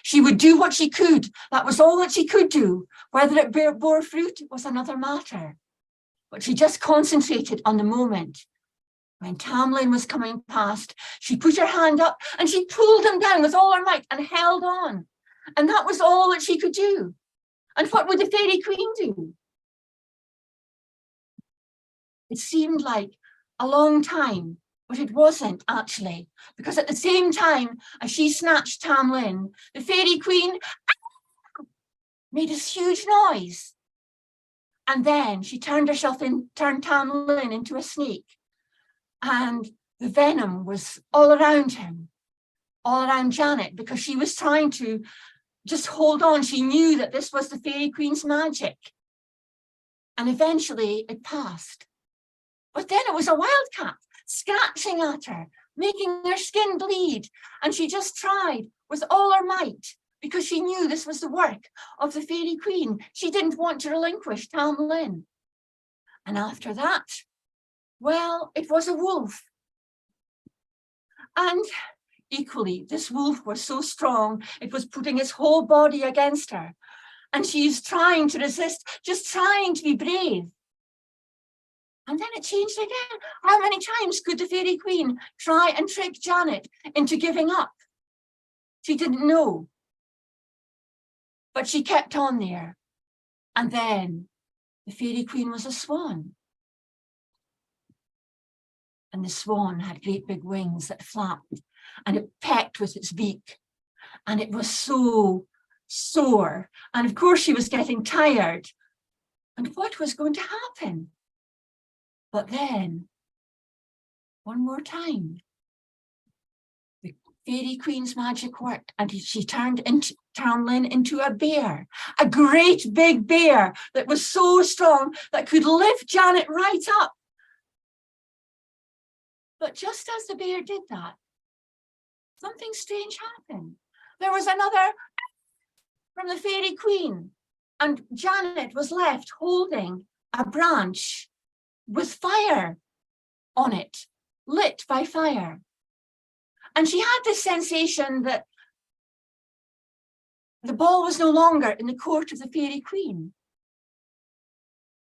She would do what she could. That was all that she could do. Whether it bore fruit was another matter. But she just concentrated on the moment. When Tamlin was coming past, she put her hand up and she pulled him down with all her might and held on. And that was all that she could do. And what would the Fairy Queen do? It seemed like a long time, but it wasn't actually, because at the same time as she snatched Tamlin, the Fairy Queen made this huge noise. And then she turned Tamlin into a snake. And the venom was all around him, all around Janet, because she was trying to just hold on. She knew that this was the Fairy Queen's magic. And eventually it passed. But then it was a wildcat scratching at her, making her skin bleed. And she just tried with all her might, because she knew this was the work of the Fairy Queen. She didn't want to relinquish Tamlin. And after that, well, it was a wolf. And equally, this wolf was so strong, it was putting its whole body against her. And she's trying to resist, just trying to be brave. And then it changed again. How many times could the Fairy Queen try and trick Janet into giving up? She didn't know. But she kept on there. And then the Fairy Queen was a swan. And the swan had great big wings that flapped, and it pecked with its beak. And it was so sore. And of course she was getting tired. And what was going to happen? But then, one more time, the Fairy Queen's magic worked, and she turned Tamlin into a bear, a great big bear that was so strong that could lift Janet right up. But just as the bear did that, something strange happened. There was another from the Fairy Queen, and Janet was left holding a branch with fire on it, lit by fire. And she had this sensation that the ball was no longer in the court of the Fairy Queen,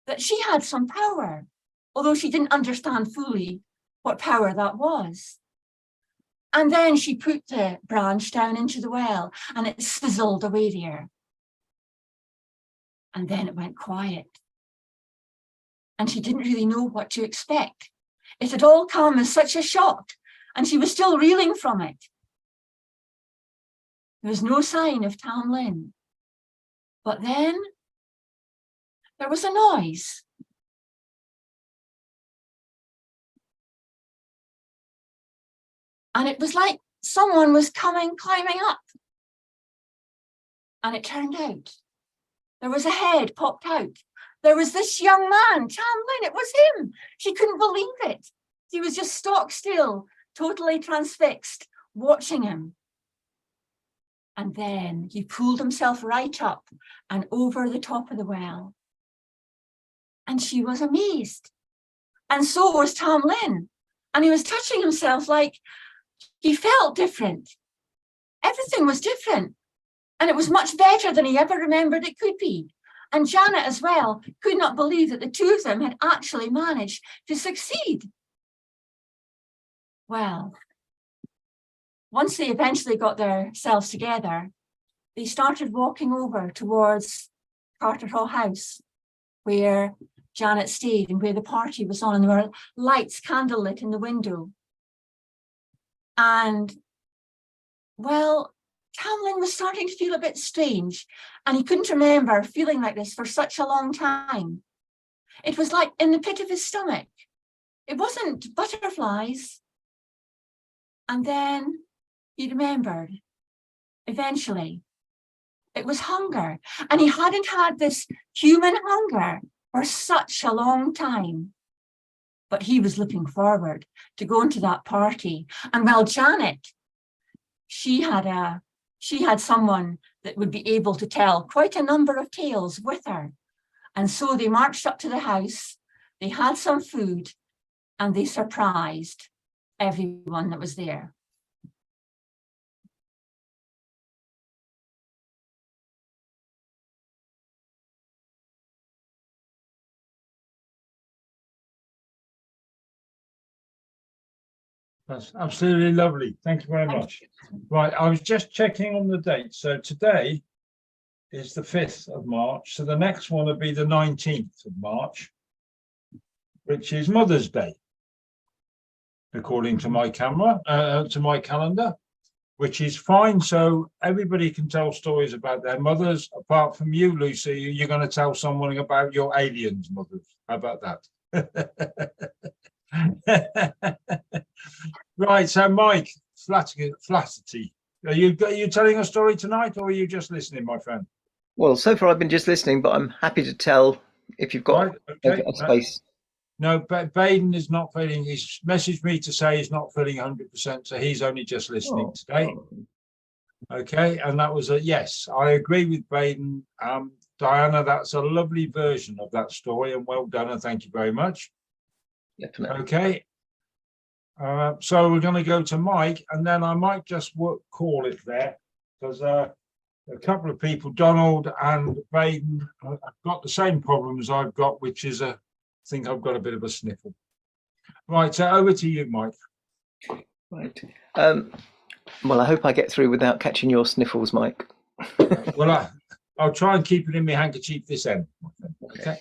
that she had some power, although she didn't understand fully what power that was. And then she put the branch down into the well and it sizzled away there. And then it went quiet. And she didn't really know what to expect. It had all come as such a shock, and she was still reeling from it. There was no sign of Tam Lin. But then there was a noise. And it was like someone was climbing up. And it turned out there was a head popped out. There was this young man, Tam Lin, it was him. She couldn't believe it. He was just stock still, totally transfixed, watching him. And then he pulled himself right up and over the top of the well. And she was amazed. And so was Tam Lin. And he was touching himself like he felt different. Everything was different. And it was much better than he ever remembered it could be. And Janet as well could not believe that the two of them had actually managed to succeed. Well, once they eventually got themselves together, they started walking over towards Carter Hall House, where Janet stayed and where the party was on, and there were lights candlelit in the window. And, well, Tam Lin was starting to feel a bit strange, and he couldn't remember feeling like this for such a long time. It was like in the pit of his stomach. It wasn't butterflies. And then he remembered, eventually, it was hunger. And he hadn't had this human hunger for such a long time. But he was looking forward to going to that party. And well, Janet, she had someone that would be able to tell quite a number of tales with her. And so they marched up to the house, they had some food, and they surprised everyone that was there. That's absolutely lovely. Thank you very much. Right, I was just checking on the date. So today is the 5th of March. So the next one will be the 19th of March, which is Mother's Day, according to my calendar, which is fine. So everybody can tell stories about their mothers, apart from you, Lucy. You're going to tell someone about your aliens' mothers. How about that? Right, so Mike Flaherty, are you telling a story tonight, or are you just listening, my friend? Well, so far I've been just listening, but I'm happy to tell if you've got a space. No, but Baden is not feeling. He's messaged me to say he's not feeling 100%, so he's only just listening today. Okay, and that was a yes. I agree with Baden. Diana, that's a lovely version of that story, and well done, and thank you very much. Definitely. Okay. So we're going to go to Mike, and then I might just call it there, because a couple of people, Donald and Baden, have got the same problems I've got, which is I think I've got a bit of a sniffle. Right, so over to you, Mike. Right. Well, I hope I get through without catching your sniffles, Mike. Well, I'll try and keep it in my handkerchief this end. Okay.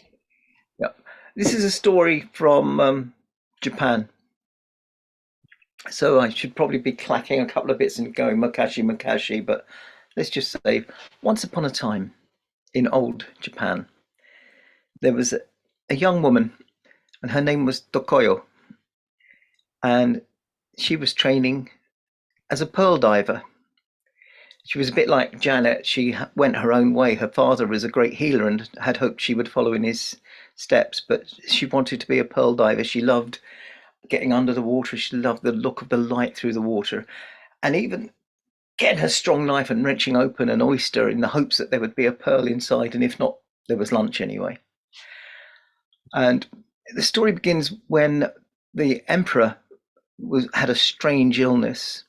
Yeah. This is a story from Japan. So I should probably be clacking a couple of bits and going Makashi, Makashi, but let's just say, once upon a time in old Japan, there was a young woman, and her name was Tokoyo, and she was training as a pearl diver. She was a bit like Janet. She went her own way. Her father was a great healer and had hoped she would follow in his steps, but she wanted to be a pearl diver. She loved getting under the water. She loved the look of the light through the water, and even getting her strong knife and wrenching open an oyster in the hopes that there would be a pearl inside, and if not, there was lunch anyway. And the story begins when the emperor had a strange illness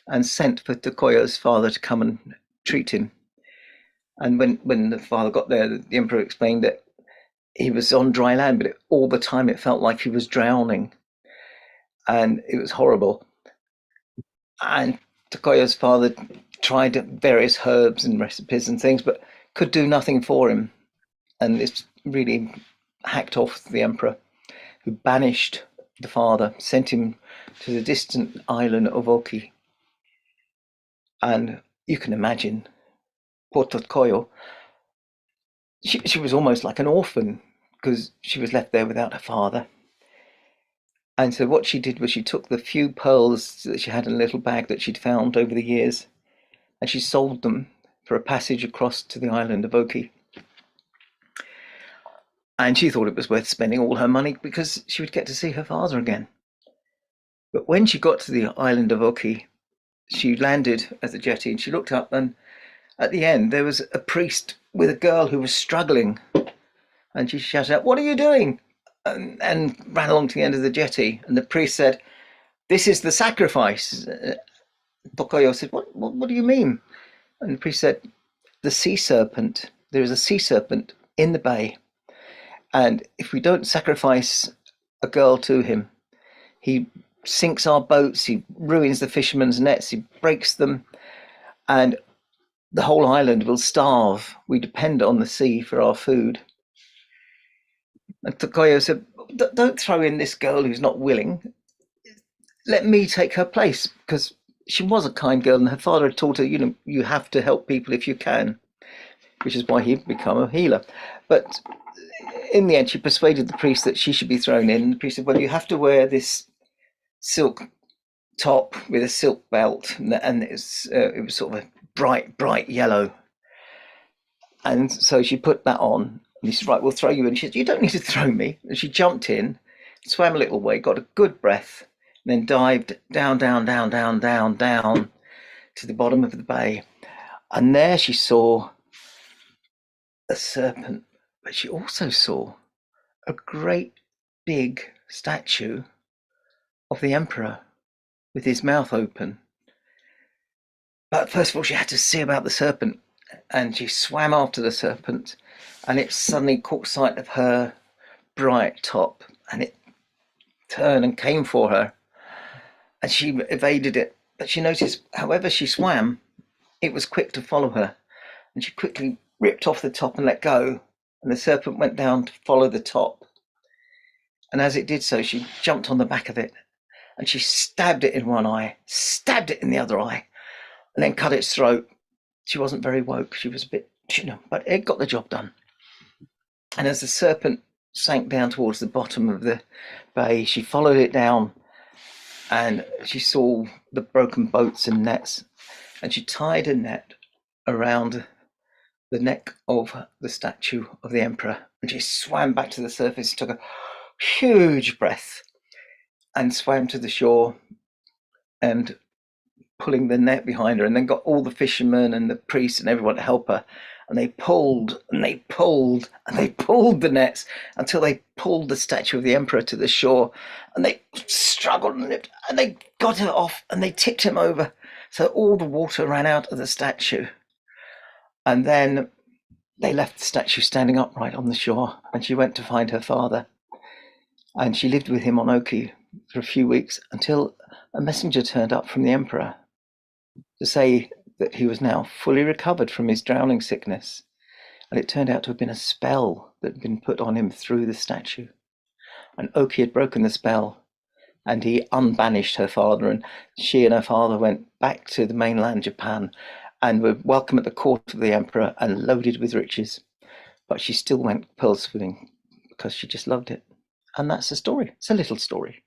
and sent for Tokoyo's father to come and treat him. And when the father got there, the emperor explained that he was on dry land, but all the time it felt like he was drowning. And it was horrible. And Tokoyo's father tried various herbs and recipes and things, but could do nothing for him. And this really hacked off the emperor, who banished the father, sent him to the distant island of Oki. And you can imagine, poor Tokoyo, she was almost like an orphan because she was left there without her father. And so what she did was she took the few pearls that she had in a little bag that she'd found over the years, and she sold them for a passage across to the island of Oki. And she thought it was worth spending all her money because she would get to see her father again. But when she got to the island of Oki, she landed at the jetty and she looked up, and at the end there was a priest with a girl who was struggling. And she shouted out, "What are you doing?" And ran along to the end of the jetty. And the priest said, "This is the sacrifice." Tokoyo said, what do you mean? And the priest said, "The sea serpent, there is a sea serpent in the bay. And if we don't sacrifice a girl to him, he sinks our boats, he ruins the fishermen's nets, he breaks them, and the whole island will starve. We depend on the sea for our food." And Tokoyo said, "Don't throw in this girl who's not willing. Let me take her place," because she was a kind girl and her father had taught her, you have to help people if you can, which is why he'd become a healer. But in the end, she persuaded the priest that she should be thrown in. The priest said, "Well, you have to wear this silk top with a silk belt," and it was sort of a bright yellow. And so she put that on. And he said, "Right, we'll throw you in." She said, "You don't need to throw me." And she jumped in, swam a little way, got a good breath, and then dived down to the bottom of the bay. And there she saw a serpent, but she also saw a great big statue of the emperor with his mouth open. But first of all, she had to see about the serpent, and she swam after the serpent, and it suddenly caught sight of her bright top, and it turned and came for her, and she evaded it. But she noticed, however she swam, it was quick to follow her, and she quickly ripped off the top and let go, and the serpent went down to follow the top. And as it did so, she jumped on the back of it, and she stabbed it in one eye, stabbed it in the other eye, and then cut its throat. She wasn't very woke. She was a bit, but it got the job done. And as the serpent sank down towards the bottom of the bay, she followed it down, and she saw the broken boats and nets, and she tied a net around the neck of the statue of the emperor, and she swam back to the surface, took a huge breath, and swam to the shore, and pulling the net behind her, and then got all the fishermen and the priests and everyone to help her, and they pulled and they pulled and they pulled the nets until they pulled the statue of the emperor to the shore, and they struggled and they got her off, and they tipped him over so all the water ran out of the statue. And then they left the statue standing upright on the shore, and she went to find her father, and she lived with him on Oki for a few weeks until a messenger turned up from the emperor to say that he was now fully recovered from his drowning sickness. And it turned out to have been a spell that had been put on him through the statue. And Oki had broken the spell, and he unbanished her father, and she and her father went back to the mainland Japan and were welcome at the court of the emperor and loaded with riches. But she still went pearl swimming because she just loved it. And that's the story. It's a little story.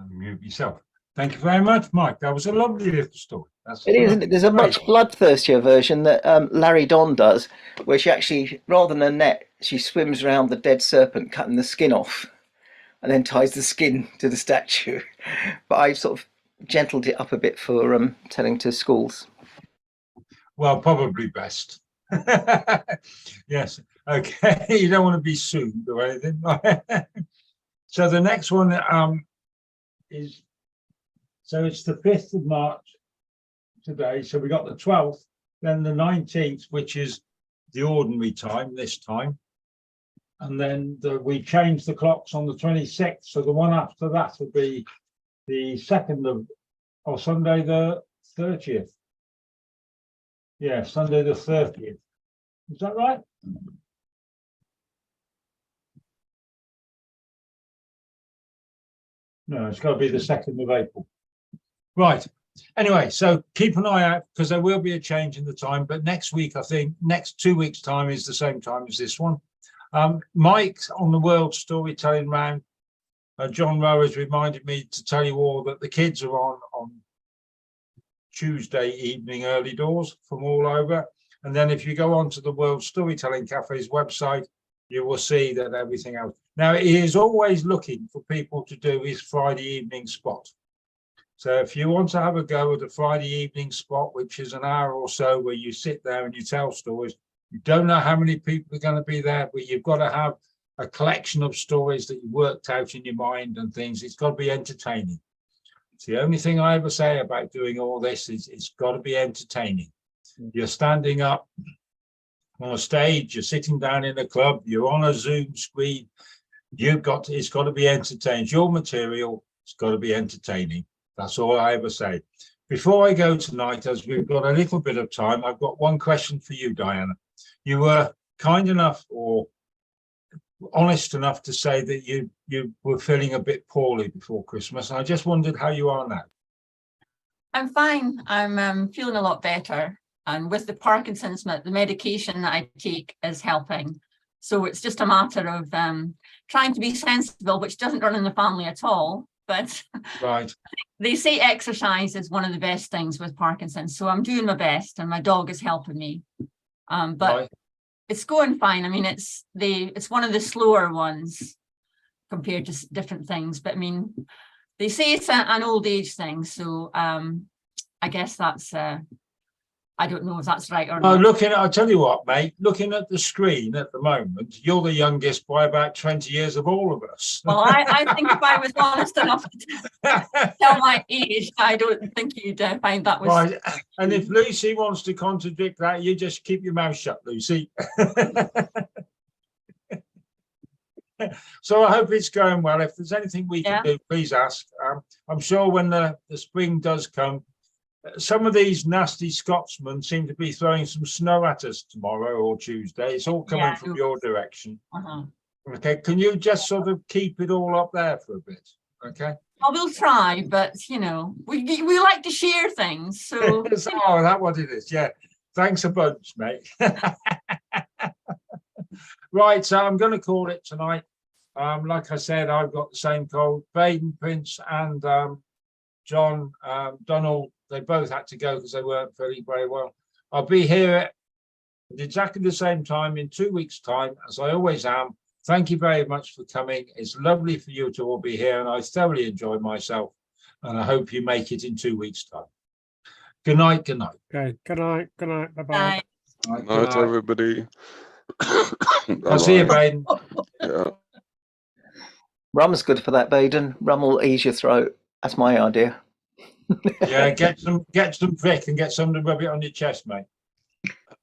Mute yourself. Thank you very much, Mike. That was a lovely little story. It is, isn't it? There's a much bloodthirstier version that Larry Don does, where she actually, rather than a net, she swims around the dead serpent, cutting the skin off, and then ties the skin to the statue. But I sort of gentled it up a bit for telling to schools. Well, probably best. Yes. Okay. You don't want to be sued or anything. So the next one is, so it's the 5th of March today. So we got the 12th, then the 19th, which is the ordinary time this time. And then we changed the clocks on the 26th. So the one after that will be the 2nd of, or Sunday the 30th. Yeah, Sunday the 30th. Is that right? No, it's got to be the 2nd of April. Right. Anyway, so keep an eye out because there will be a change in the time. But next week, I think next 2 weeks' time is the same time as this one. Mike's on the World Storytelling Round. John Rowe has reminded me to tell you all that the kids are on Tuesday evening early doors from all over. And then if you go on to the World Storytelling Cafe's website, you will see that everything else. Now, he is always looking for people to do his Friday evening spot. So if you want to have a go at a Friday evening spot, which is an hour or so where you sit there and you tell stories, you don't know how many people are going to be there, but you've got to have a collection of stories that you worked out in your mind and things. It's got to be entertaining. It's the only thing I ever say about doing all this is it's got to be entertaining. You're standing up on a stage, you're sitting down in a club, you're on a Zoom screen. It's got to be entertaining. Your material, it's got to be entertaining. That's all I ever say. Before I go tonight, as we've got a little bit of time, I've got one question for you, Diana. You were kind enough or honest enough to say that you were feeling a bit poorly before Christmas. I just wondered how you are now. I'm fine. I'm feeling a lot better. And with the Parkinson's, the medication that I take is helping. So it's just a matter of trying to be sensible, which doesn't run in the family at all. But right. They say exercise is one of the best things with Parkinson's. So I'm doing my best and my dog is helping me. But right. It's going fine. I mean, it's one of the slower ones compared to different things. But I mean, they say it's an old age thing. So I guess that's, I don't know if that's right or not. I'll tell you what, mate, looking at the screen at the moment, you're the youngest by about 20 years of all of us. Well, I think if I was honest enough to tell my age, I don't think you'd find that was... Right, and if Lucy wants to contradict that, you just keep your mouth shut, Lucy. So I hope it's going well. If there's anything we can do, please ask. I'm sure when the spring does come, some of these nasty Scotsmen seem to be throwing some snow at us tomorrow or Tuesday. It's all coming from your direction. Okay, can you just sort of keep it all up there for a bit? Okay. I will try, but you know, we like to share things. So oh, that's what it is. Yeah. Thanks a bunch, mate. Right, so I'm going to call it tonight. Like I said, I've got the same cold. Baden, Prince, and John, Donald. They both had to go because they weren't feeling very well. I'll be here at exactly the same time in 2 weeks' time, as I always am. Thank you very much for coming. It's lovely for you to all be here, and I thoroughly enjoyed myself. And I hope you make it in 2 weeks' time. Good night. Good night. Okay. Good night. Good night. Bye-bye. Good night, everybody. I'll see you, Baden. Yeah. Rum's good for that, Baden. Rum will ease your throat. That's my idea. Yeah, get some Vic and get some to rub it on your chest, mate.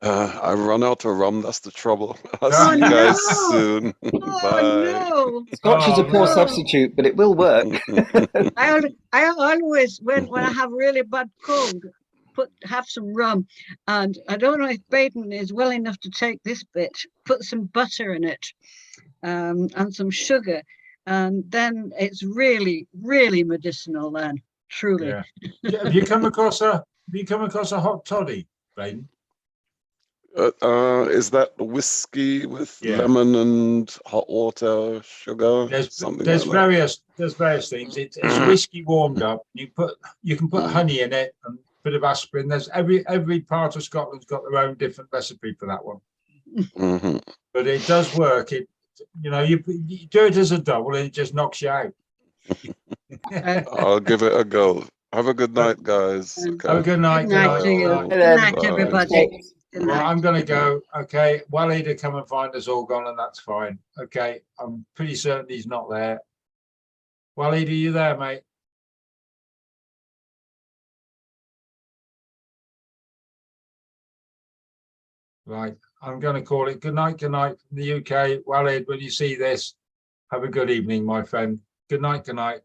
I run out of rum. That's the trouble. I'll see you guys soon. Bye. No. Scotch is a poor substitute, but it will work. I always, when I have really bad cold, have some rum, and I don't know if Baden is well enough to take this bit. Put some butter in it, and some sugar, and then it's really, really medicinal. Then truly. Yeah. Have you come across a hot toddy, Baden? Is that whiskey with lemon and hot water, sugar? There's various things. It's whiskey warmed up. You can put honey in it and a bit of aspirin. There's every part of Scotland's got their own different recipe for that one. Mm-hmm. But it does work. You do it as a double and it just knocks you out. I'll give it a go. Have a good night, guys. Okay. Have a good night. Good night to you. Good night, everybody. Well, I'm going to go. Okay. Wally to come and find us all gone, and that's fine. Okay. I'm pretty certain he's not there. Wally, are you there, mate? Right. I'm going to call it good night from the UK. Walid, when you see this, have a good evening, my friend. Good night, good night.